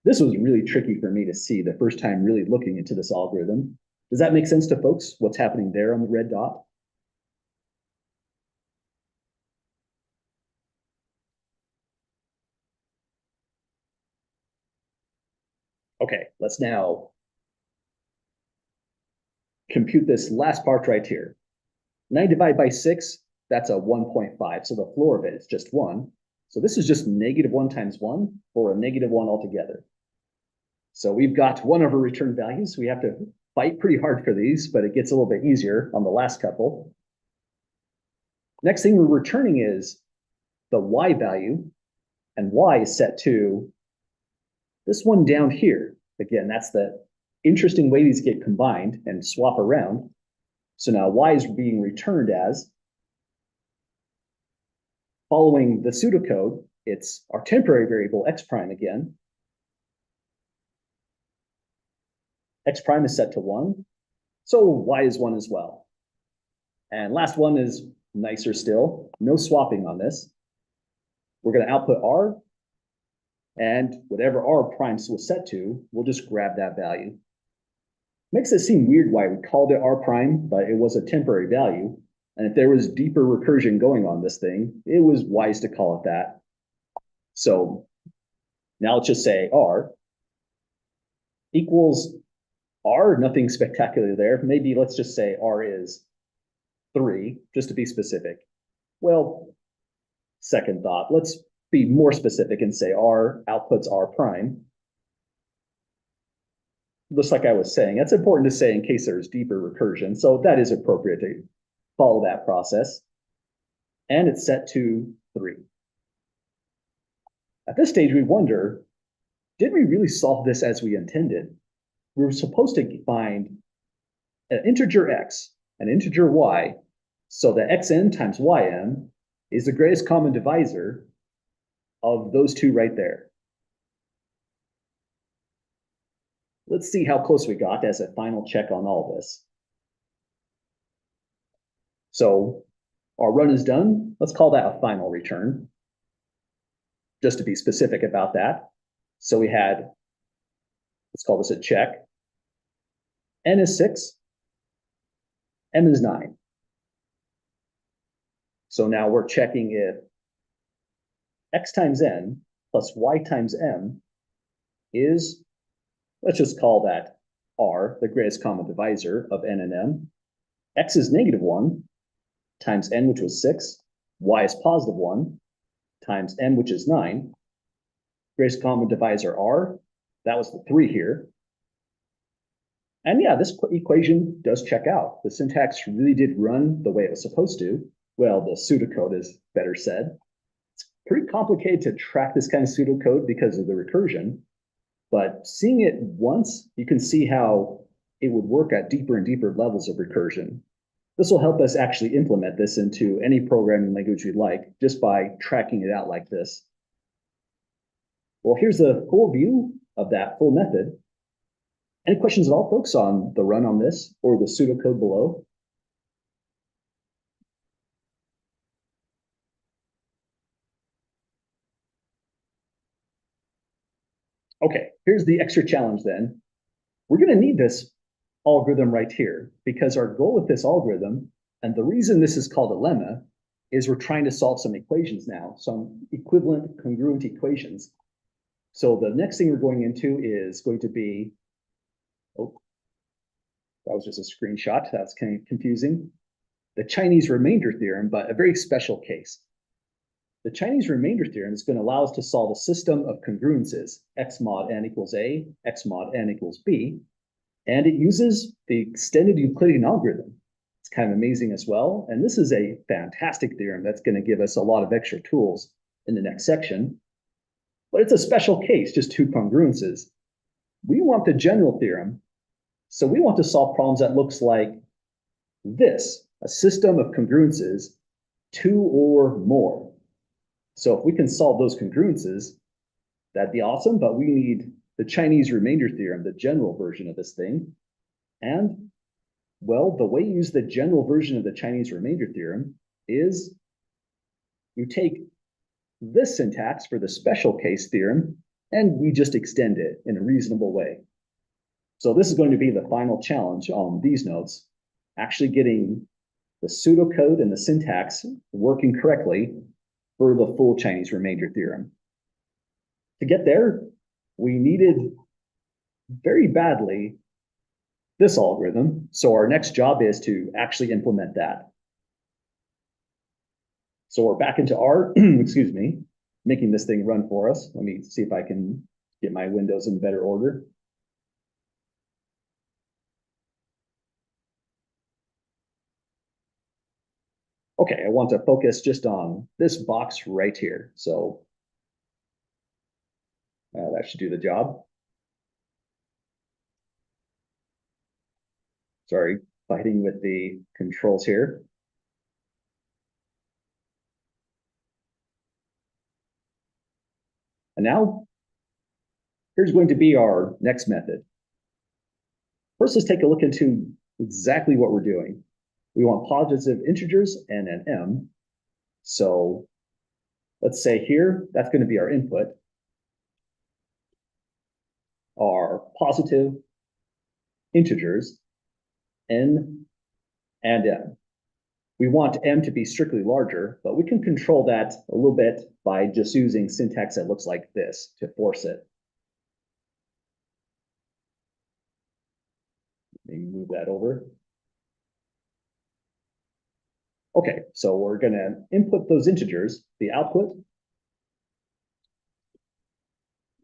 Speaker 1: This was really tricky for me to see the first time really looking into this algorithm. Does that make sense to folks, what's happening there on the red dot? Okay, let's now compute this last part right here. 9 divided by 6, that's a 1.5. So the floor of it is just 1. So this is just -1 times 1, or a -1 altogether. So we've got one of our return values. We have to fight pretty hard for these, but it gets a little bit easier on the last couple. Next thing we're returning is the y value, and y is set to this one down here. Again, that's the interesting way these get combined and swap around. So now y is being returned as, following the pseudocode, it's our temporary variable x prime again. X prime is set to 1, so y is 1 as well. And last one is nicer still, no swapping on this. We're going to output r, and whatever r prime was set to, we'll just grab that value. Makes it seem weird why we called it r prime, but it was a temporary value. And if there was deeper recursion going on this thing, it was wise to call it that. So now let's just say r equals r, nothing spectacular there. Maybe let's just say r is 3, just to be specific. Well, second thought, let's be more specific and say r outputs r prime. Just like I was saying, that's important to say in case there's deeper recursion. So that is appropriate to follow that process. And it's set to 3. At this stage, we wonder, did we really solve this as we intended? We were supposed to find an integer x, an integer y, so that xn times ym is the greatest common divisor of those two right there. Let's see how close we got as a final check on all this. So our run is done. Let's call that a final return, just to be specific about that. So we had, let's call this a check. N is 6, M is 9. So now we're checking if x times n plus y times m is, let's just call that r, the greatest common divisor of n and m. X is -1 times n, which was 6. Y is +1 times m, which is 9. Greatest common divisor r, that was the 3 here. And yeah, this equation does check out. The syntax really did run the way it was supposed to. Well, the pseudocode is better said. It's pretty complicated to track this kind of pseudocode because of the recursion. But seeing it once, you can see how it would work at deeper and deeper levels of recursion. This will help us actually implement this into any programming language we'd like, just by tracking it out like this. Well, here's the full view of that full method. Any questions at all, folks, on the run on this or the pseudocode below? Okay, here's the extra challenge then. We're going to need this algorithm right here because our goal with this algorithm, and the reason this is called a lemma, is we're trying to solve some equations now, some equivalent congruent equations. So the next thing we're going into is going to be, oh, that was just a screenshot. That's kind of confusing. The Chinese remainder theorem, but a very special case. The Chinese remainder theorem is going to allow us to solve a system of congruences, x mod n equals a, x mod n equals b, and it uses the extended Euclidean algorithm. It's kind of amazing as well. And this is a fantastic theorem that's going to give us a lot of extra tools in the next section. But it's a special case, just two congruences. We want the general theorem. So we want to solve problems that looks like this, a system of congruences, two or more. So if we can solve those congruences, that'd be awesome, but we need the Chinese remainder theorem, the general version of this thing. And, well, the way you use the general version of the Chinese remainder theorem is you take this syntax for the special case theorem, and we just extend it in a reasonable way. So this is going to be the final challenge on these notes, actually getting the pseudocode and the syntax working correctly for the full Chinese remainder theorem. To get there, we needed very badly this algorithm. So our next job is to actually implement that. So we're back into R, excuse me, making this thing run for us. Let me see if I can get my windows in better order. Okay, I want to focus just on this box right here. So that should do the job. Sorry, fighting with the controls here. And now, here's going to be our next method. First, let's take a look into exactly what we're doing. We want positive integers and an m. So let's say here, that's going to be our input. Our positive integers, n and m. We want m to be strictly larger, but we can control that a little bit by just using syntax that looks like this to force it. Maybe move that over. Okay, so we're going to input those integers. The output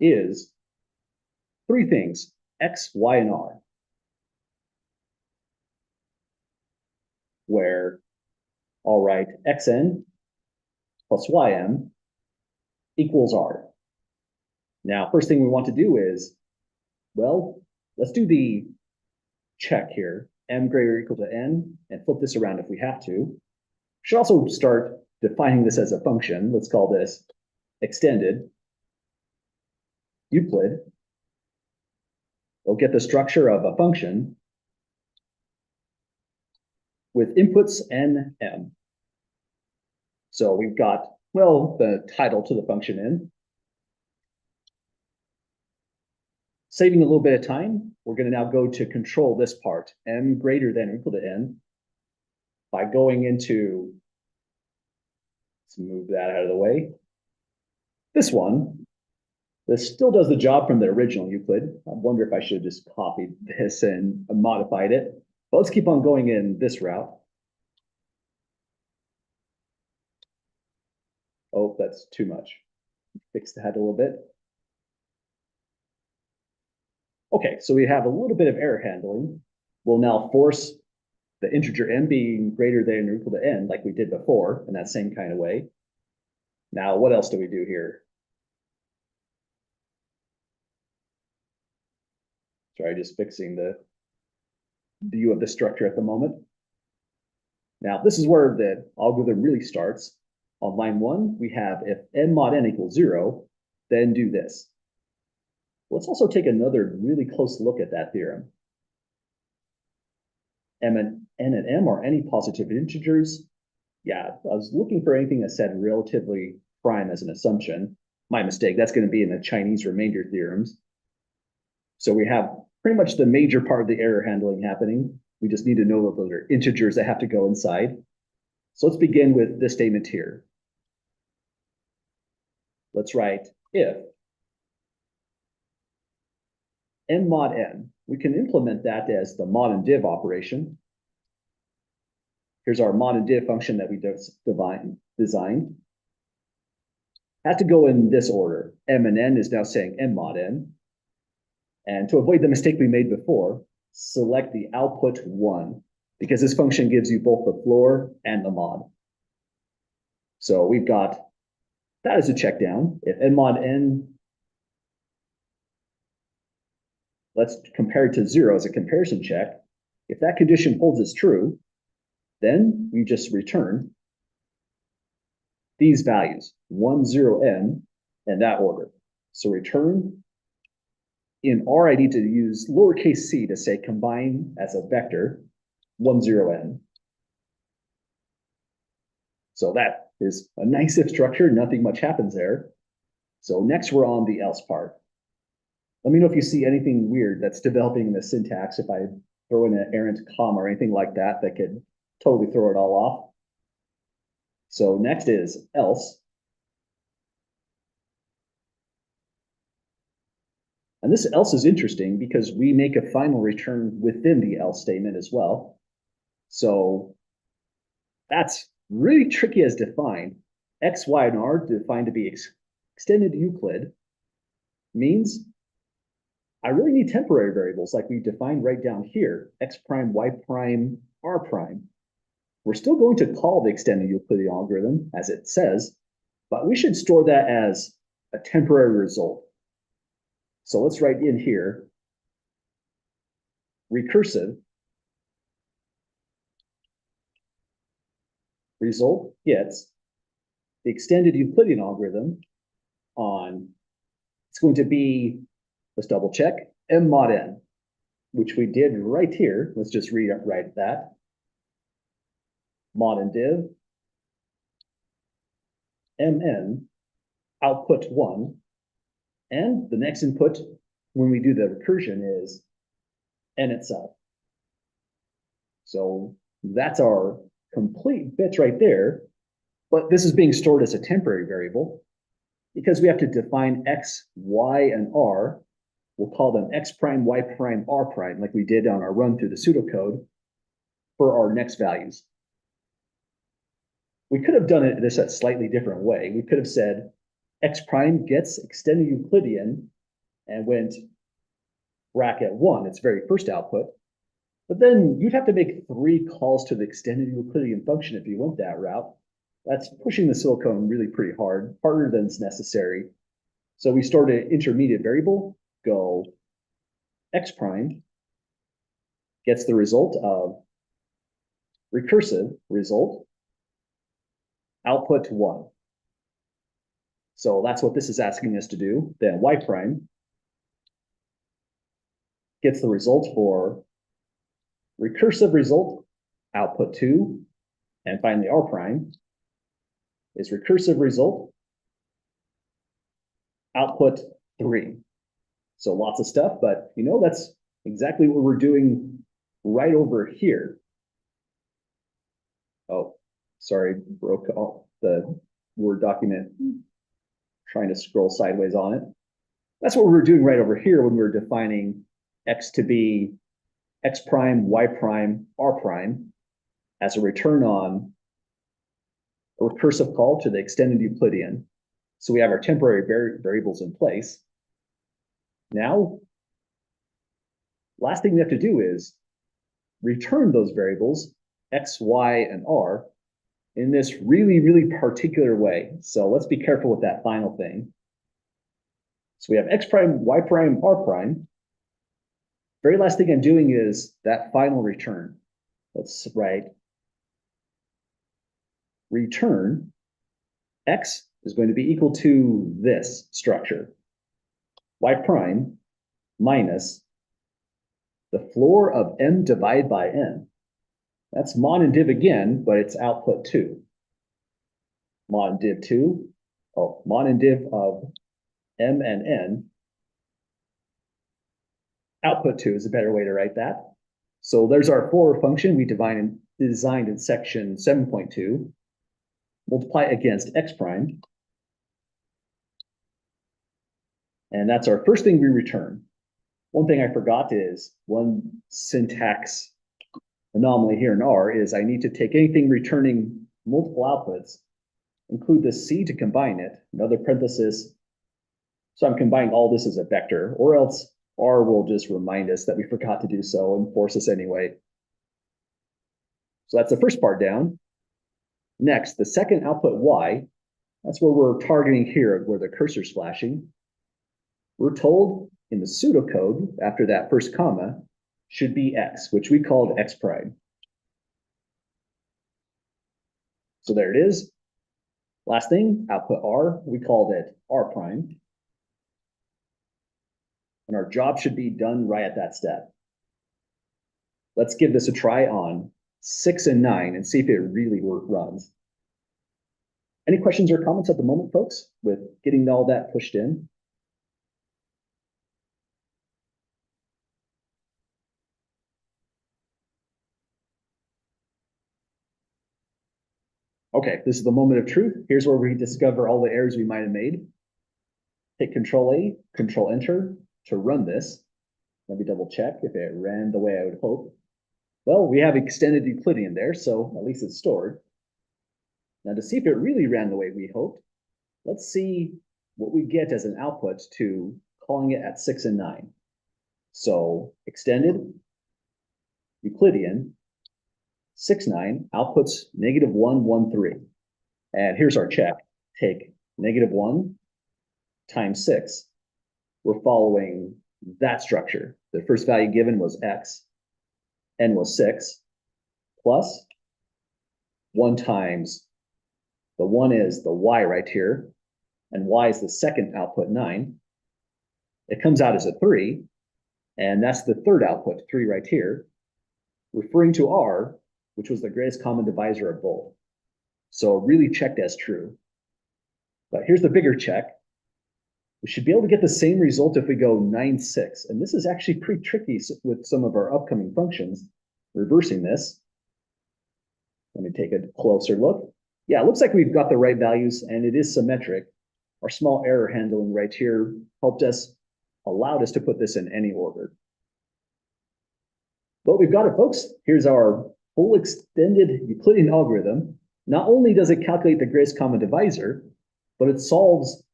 Speaker 1: is three things, x, y, and r, where I'll write xn plus ym equals r. Now, first thing we want to do is, well, let's do the check here, m greater or equal to n, and flip this around if we have to. Should also start defining this as a function. Let's call this extended Euclid. We'll get the structure of a function with inputs n, m. So we've got, well, the title to the function in. Saving a little bit of time, we're going to now go to control this part, m greater than or equal to n, by going into, let's move that out of the way. This one, this still does the job from the original Euclid. I wonder if I should have just copied this and modified it. But let's keep on going in this route. Oh, that's too much. Fix that a little bit. Okay, so we have a little bit of error handling. We'll now force the integer m being greater than or equal to n, like we did before, in that same kind of way. Now, what else do we do here? Sorry, just fixing the view of the structure at the moment. Now, this is where the algorithm really starts. On line 1, we have if n mod n equals 0, then do this. Let's also take another really close look at that theorem. M and n and m are any positive integers. Yeah, I was looking for anything that said relatively prime as an assumption. My mistake, that's going to be in the Chinese remainder theorems. So we have pretty much the major part of the error handling happening. We just need to know that those are integers that have to go inside. So let's begin with this statement here. Let's write if n mod n. We can implement that as the mod and div operation. Here's our mod and div function that we designed. Has to go in this order. M and n is now saying n mod n. And to avoid the mistake we made before, select the output 1, because this function gives you both the floor and the mod. So we've got that as a check down. If n mod n, let's compare it to 0 as a comparison check. If that condition holds as true, then we just return these values, 1, 0, n, in that order. So return. In R, I need to use lowercase c to say combine as a vector, 1, 0, n. So that is a nice if structure, nothing much happens there. So next we're on the else part. Let me know if you see anything weird that's developing in the syntax, if I throw in an errant comma or anything like that, that could totally throw it all off. So next is else. And this else is interesting because we make a final return within the else statement as well. So that's really tricky as defined. X, Y, and R defined to be extended Euclid means I really need temporary variables like we defined right down here, X prime, Y prime, R prime. We're still going to call the extended Euclidean algorithm as it says, but we should store that as a temporary result. So let's write in here, recursive result gets the extended Euclidean algorithm on, it's going to be, let's double check, m mod n, which we did right here. Let's just rewrite that. Mod and div, mn, output 1, and the next input when we do the recursion is n itself. So that's our complete bits right there, but this is being stored as a temporary variable because we have to define x, y, and r. We'll call them x prime, y prime, r prime, like we did on our run through the pseudocode for our next values. We could have done it this a slightly different way. We could have said x prime gets extended Euclidean and went bracket 1, its very first output. But then you'd have to make 3 calls to the extended Euclidean function if you went that route. That's pushing the silicon really pretty hard, harder than is necessary. So we stored an intermediate variable, go x prime gets the result of recursive result, output 1. So that's what this is asking us to do. Then y prime gets the result for recursive result, output 2. And finally, r prime is recursive result, output 3. So lots of stuff, but you know, that's exactly what we're doing right over here. Oh, sorry, broke off the Word document, trying to scroll sideways on it. That's what we're doing right over here when we're defining x to be x prime, y prime, r prime as a return on a recursive call to the extended Euclidean. So we have our temporary variables in place. Now, last thing we have to do is return those variables, x, y, and r, in this really, really particular way. So let's be careful with that final thing. So we have x prime, y prime, r prime. Very last thing I'm doing is that final return. Let's write return x is going to be equal to this structure, y prime minus the floor of m divided by n. That's mod and div again, but it's output 2. Mod and div 2, mod and div of m and n output to is a better way to write that. So there's our for function we designed in section 7.2. Multiply against x prime. And that's our first thing we return. One thing I forgot is one syntax anomaly here in R is I need to take anything returning multiple outputs, include the C to combine it, another parenthesis. So I'm combining all this as a vector, or else R will just remind us that we forgot to do so and force us anyway. So that's the first part down. Next, the second output Y, that's where we're targeting here, where the cursor's flashing. We're told in the pseudocode, after that first comma, should be X, which we called X prime. So there it is. Last thing, output R, we called it R prime. And our job should be done right at that step. Let's give this a try on 6 and 9 and see if it really runs. Any questions or comments at the moment, folks, with getting all that pushed in? Okay, this is the moment of truth. Here's where we discover all the errors we might have made. Hit Control A, Control Enter to run this. Let me double check if it ran the way I would hope. Well, we have extended Euclidean there, so at least it's stored. Now to see if it really ran the way we hoped, let's see what we get as an output to calling it at 6 and 9. So extended Euclidean 6, 9 outputs -1, 1, 3. And here's our check. Take -1 times 6. We're following that structure. The first value given was X, N was 6, plus 1 times, the 1 is the Y right here, and Y is the second output, 9. It comes out as a 3, and that's the third output, 3 right here, referring to R, which was the greatest common divisor of both. So really checked as true. But here's the bigger check. We should be able to get the same result if we go 9, 6. And this is actually pretty tricky with some of our upcoming functions. Reversing this. Let me take a closer look. Yeah, it looks like we've got the right values and it is symmetric. Our small error handling right here helped us, allowed us to put this in any order. But we've got it, folks. Here's our full extended Euclidean algorithm. Not only does it calculate the greatest common divisor, but it solves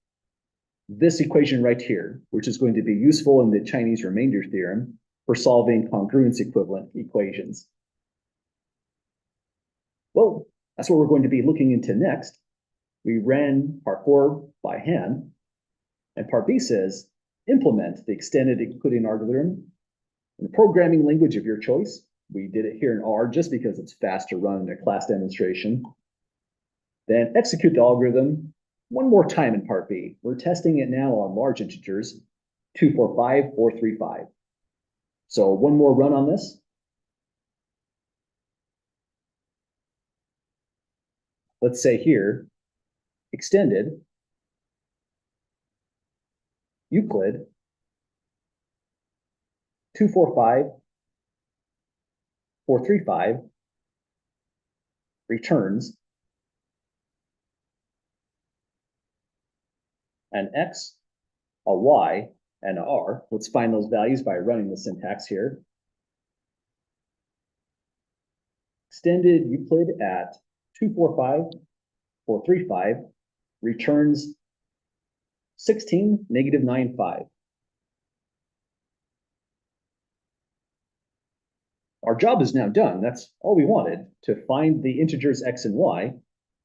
Speaker 1: this equation right here, which is going to be useful in the Chinese remainder theorem for solving congruence equivalent equations. Well, that's what we're going to be looking into next. We ran part 4 by hand, and part B says, implement the extended Euclidean algorithm in the programming language of your choice. We did it here in R just because it's fast to run in a class demonstration. Then execute the algorithm one more time in part B. We're testing it now on large integers, 2, 4, 5, 4, 3, 5. So one more run on this. Let's say here, extended Euclid 2, 4, 5, 4, 3, 5 returns an X, a Y, and a R. Let's find those values by running the syntax here. Extended Euclid at 2, 4, 5, 4, 3, 5 returns 16, -9, 5. Our job is now done. That's all we wanted, to find the integers X and Y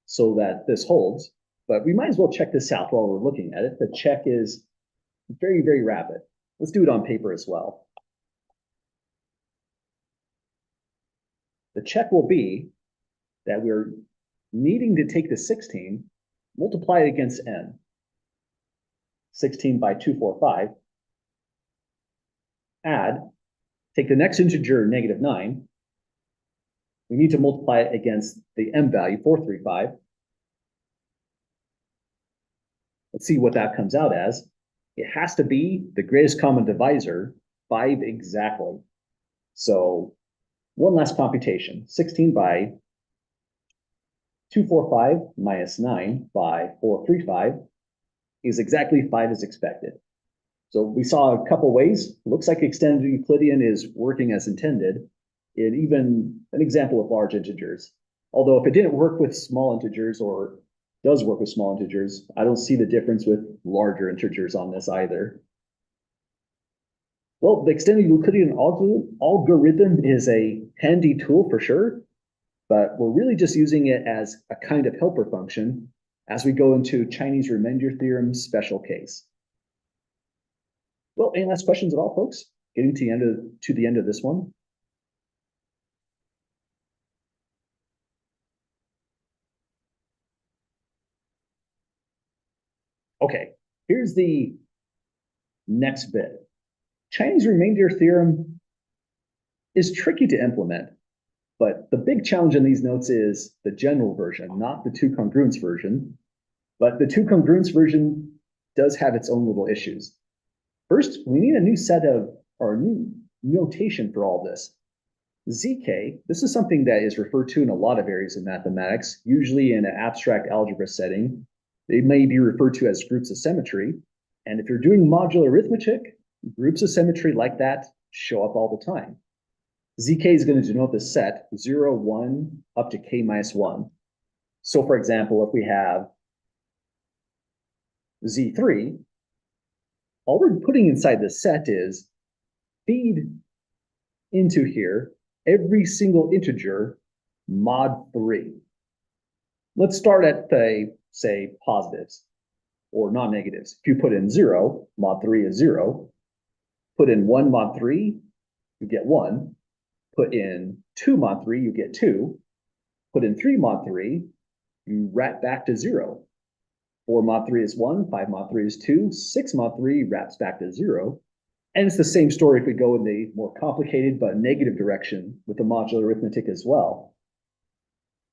Speaker 1: so that this holds. But we might as well check this out while we're looking at it. The check is very, very rapid. Let's do it on paper as well. The check will be that we're needing to take the 16, multiply it against n. 16 by 2, 4, 5. Add, take the next integer, -9. We need to multiply it against the m value, 4, 3, 5. Let's see what that comes out as. It has to be the greatest common divisor 5 exactly. So one last computation, 16 by 245 minus 9 by 435 is exactly 5 as expected. So we saw a couple ways. Looks like extended Euclidean is working as intended in even an example of large integers. Although if it didn't work with small integers or does work with small integers, I don't see the difference with larger integers on this either. Well, the extended Euclidean algorithm is a handy tool for sure, but we're really just using it as a kind of helper function as we go into Chinese remainder theorem special case. Well, any last questions at all, folks? Getting to the end of this one. Okay, here's the next bit. Chinese remainder theorem is tricky to implement, but the big challenge in these notes is the general version, not the two congruence version. But the two congruence version does have its own little issues. First, we need a new set of, or a new notation for all this. ZK, this is something that is referred to in a lot of areas of mathematics, usually in an abstract algebra setting. They may be referred to as groups of symmetry. And if you're doing modular arithmetic, groups of symmetry like that show up all the time. ZK is going to denote the set 0, 1 up to k minus 1. So for example, if we have Z3, all we're putting inside the set is feed into here every single integer mod 3. Let's start at the, say, positives or non-negatives. If you put in 0, mod 3 is 0. Put in 1 mod 3, you get 1. Put in 2 mod 3, you get 2. Put in 3 mod 3, you wrap back to 0. 4 mod 3 is 1, 5 mod 3 is 2, 6 mod 3 wraps back to 0. And it's the same story if we go in the more complicated but negative direction with the modular arithmetic as well.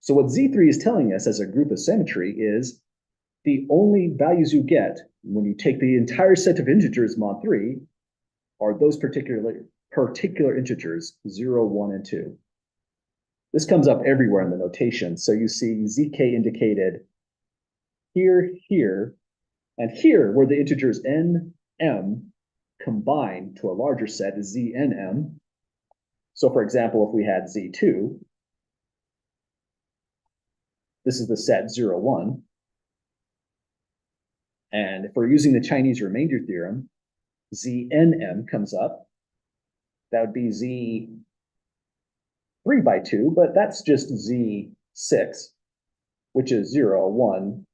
Speaker 1: So what Z3 is telling us as a group of symmetry is the only values you get when you take the entire set of integers mod 3 are those particular integers, 0, 1, and 2. This comes up everywhere in the notation. So you see ZK indicated here, here, and here where the integers n, m combine to a larger set is z and m. So for example, if we had z2, this is the set 0, 1. And if we're using the Chinese remainder theorem, znm comes up. That would be z 3 by 2, but that's just z6, which is 0, 1.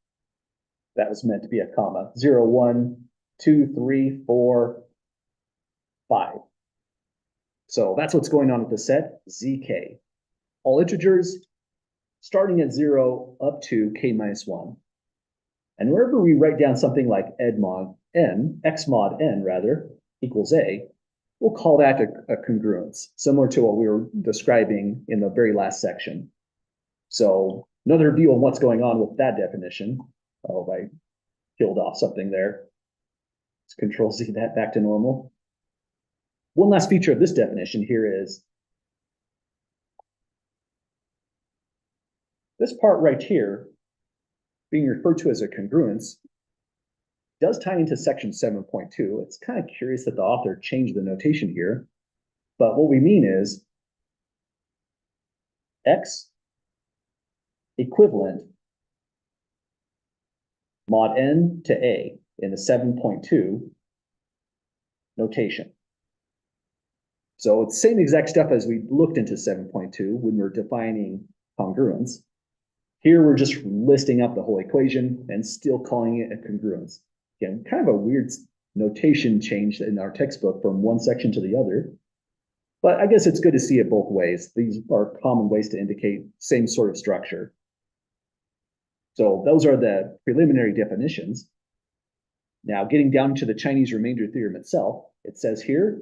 Speaker 1: That was meant to be a comma. 0, 1, 2, 3, 4, 5. So that's what's going on with the set ZK. All integers starting at 0 up to k minus 1. And wherever we write down something like x mod n rather, equals a, we'll call that a congruence, similar to what we were describing in the very last section. So another view on what's going on with that definition. Oh, I killed off something there. Let's Control Z that back to normal. One last feature of this definition here is this part right here, being referred to as a congruence, does tie into section 7.2. It's kind of curious that the author changed the notation here, but what we mean is x equivalent mod n to a in the 7.2 notation. So it's the same exact stuff as we looked into 7.2 when we're defining congruence. Here we're just listing up the whole equation and still calling it a congruence. Again, kind of a weird notation change in our textbook from one section to the other. But I guess it's good to see it both ways. These are common ways to indicate same sort of structure. So those are the preliminary definitions. Now getting down to the Chinese remainder theorem itself, it says here,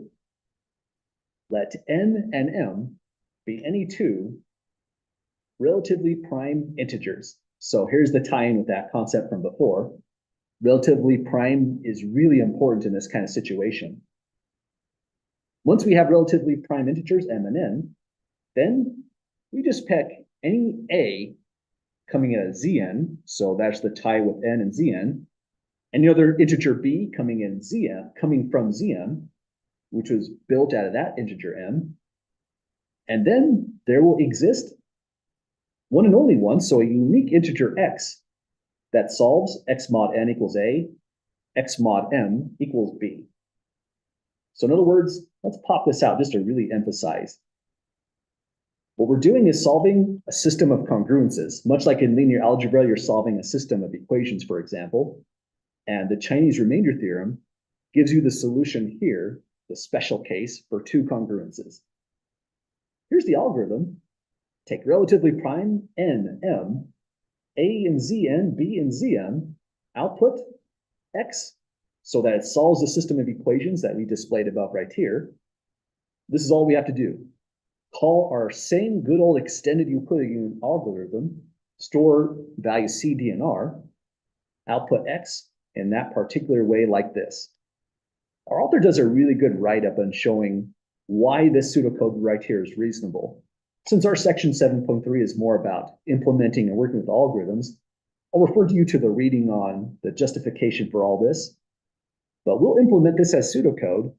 Speaker 1: let n and m be any two relatively prime integers. So here's the tie-in with that concept from before. Relatively prime is really important in this kind of situation. Once we have relatively prime integers, m and n, then we just pick any a coming in at Zn, so that's the tie with n and Zn, any other integer b coming in Zn, coming from Zn, which was built out of that integer m, and then there will exist one and only one, so a unique integer x that solves x mod n equals a, x mod m equals b. So in other words, let's pop this out just to really emphasize. What we're doing is solving a system of congruences. Much like in linear algebra, you're solving a system of equations, for example. And the Chinese remainder theorem gives you the solution here, the special case for two congruences. Here's the algorithm. Take relatively prime n, m, a and zn, b and zm, output x, so that it solves the system of equations that we displayed above right here. This is all we have to do. Call our same good old extended Euclidean algorithm, store value c, d, and r, output x in that particular way like this. Our author does a really good write-up on showing why this pseudocode right here is reasonable. Since our section 7.3 is more about implementing and working with algorithms, I'll refer you to the reading on the justification for all this, but we'll implement this as pseudocode,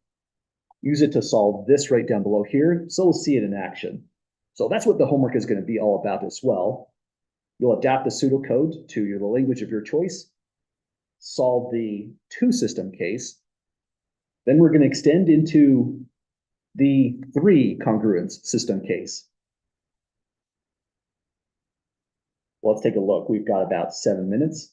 Speaker 1: use it to solve this right down below here, so we'll see it in action. So that's what the homework is going to be all about as well. You'll adapt the pseudocode to the language of your choice, solve the two system case, then we're going to extend into the three congruence system case. Well, let's take a look. We've got about 7 minutes.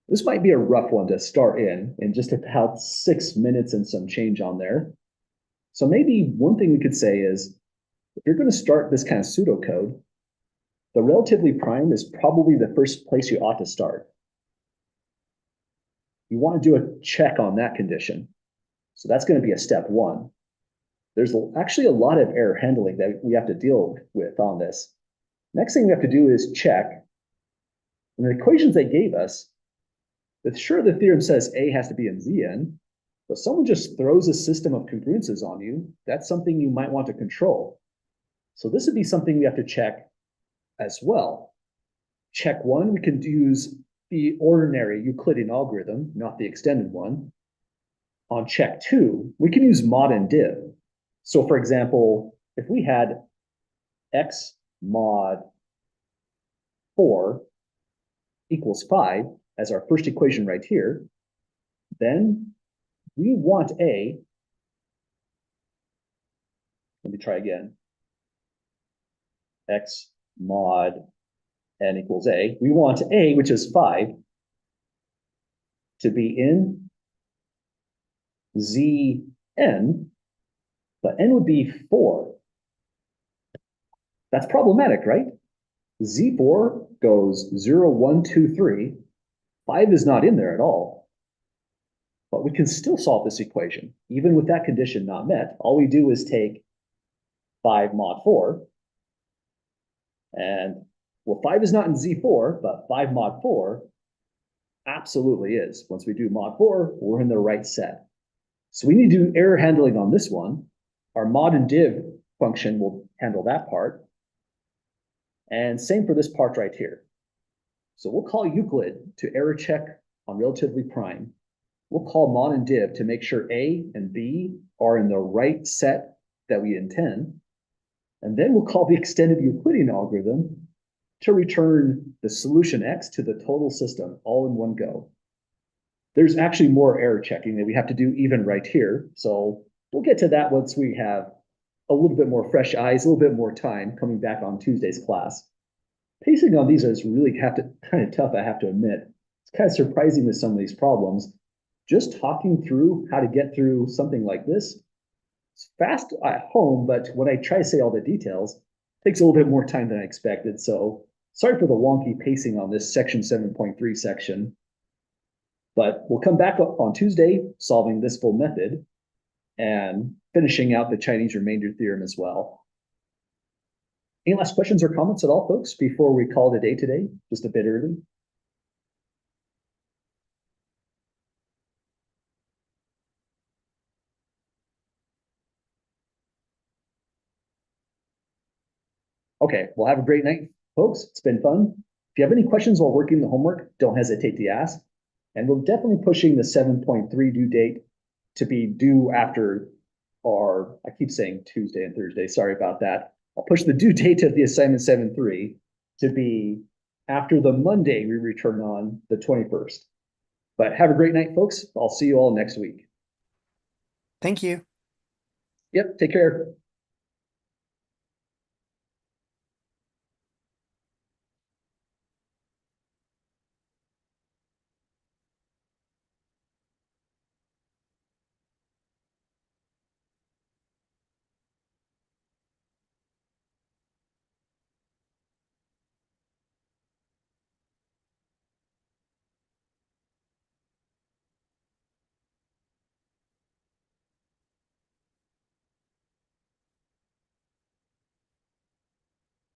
Speaker 1: This might be a rough one to start in just about 6 minutes and some change on there. So maybe one thing we could say is, if you're going to start this kind of pseudocode, the relatively prime is probably the first place you ought to start. You want to do a check on that condition. So that's going to be a step one. There's actually a lot of error handling that we have to deal with on this. Next thing we have to do is check. In the equations they gave us, sure, the theorem says A has to be in Zn, but someone just throws a system of congruences on you. That's something you might want to control. So this would be something we have to check as well. Check one, we can use the ordinary Euclidean algorithm, not the extended one. On check two, we can use mod and div. So for example, if we had x mod 4 equals 5 as our first equation right here, then we want a, let me try again, x mod n equals a. We want a, which is 5, to be in Zn, but n would be 4. That's problematic, right? Z4 goes 0, 1, 2, 3. 5 is not in there at all. But we can still solve this equation, even with that condition not met. All we do is take 5 mod 4. And, well, 5 is not in Z4, but 5 mod 4 absolutely is. Once we do mod 4, we're in the right set. So we need to do error handling on this one. Our mod and div function will handle that part. And same for this part right here. So we'll call Euclid to error check on relatively prime. We'll call mod and div to make sure A and B are in the right set that we intend. And then we'll call the extended Euclidean algorithm to return the solution X to the total system all in one go. There's actually more error checking that we have to do even right here. So we'll get to that once we have a little bit more fresh eyes, a little bit more time coming back on Tuesday's class. Pacing on these is really kind of tough, I have to admit. It's kind of surprising with some of these problems. Just talking through how to get through something like this, it's fast at home, but when I try to say all the details, it takes a little bit more time than I expected. So sorry for the wonky pacing on this section 7.3 section. But we'll come back up on Tuesday solving this full method and finishing out the Chinese remainder theorem as well. Any last questions or comments at all, folks, before we call it a day today, just a bit early? Okay, well, have a great night, folks. It's been fun. If you have any questions while working the homework, don't hesitate to ask. And we're definitely pushing the 7.3 due date to be due after our, I keep saying Tuesday and Thursday, sorry about that. I'll push the due date of the assignment 7.3 to be after the Monday we return on the 21st. But have a great night, folks. I'll see you all next week.
Speaker 2: Thank you.
Speaker 1: Yep, take care.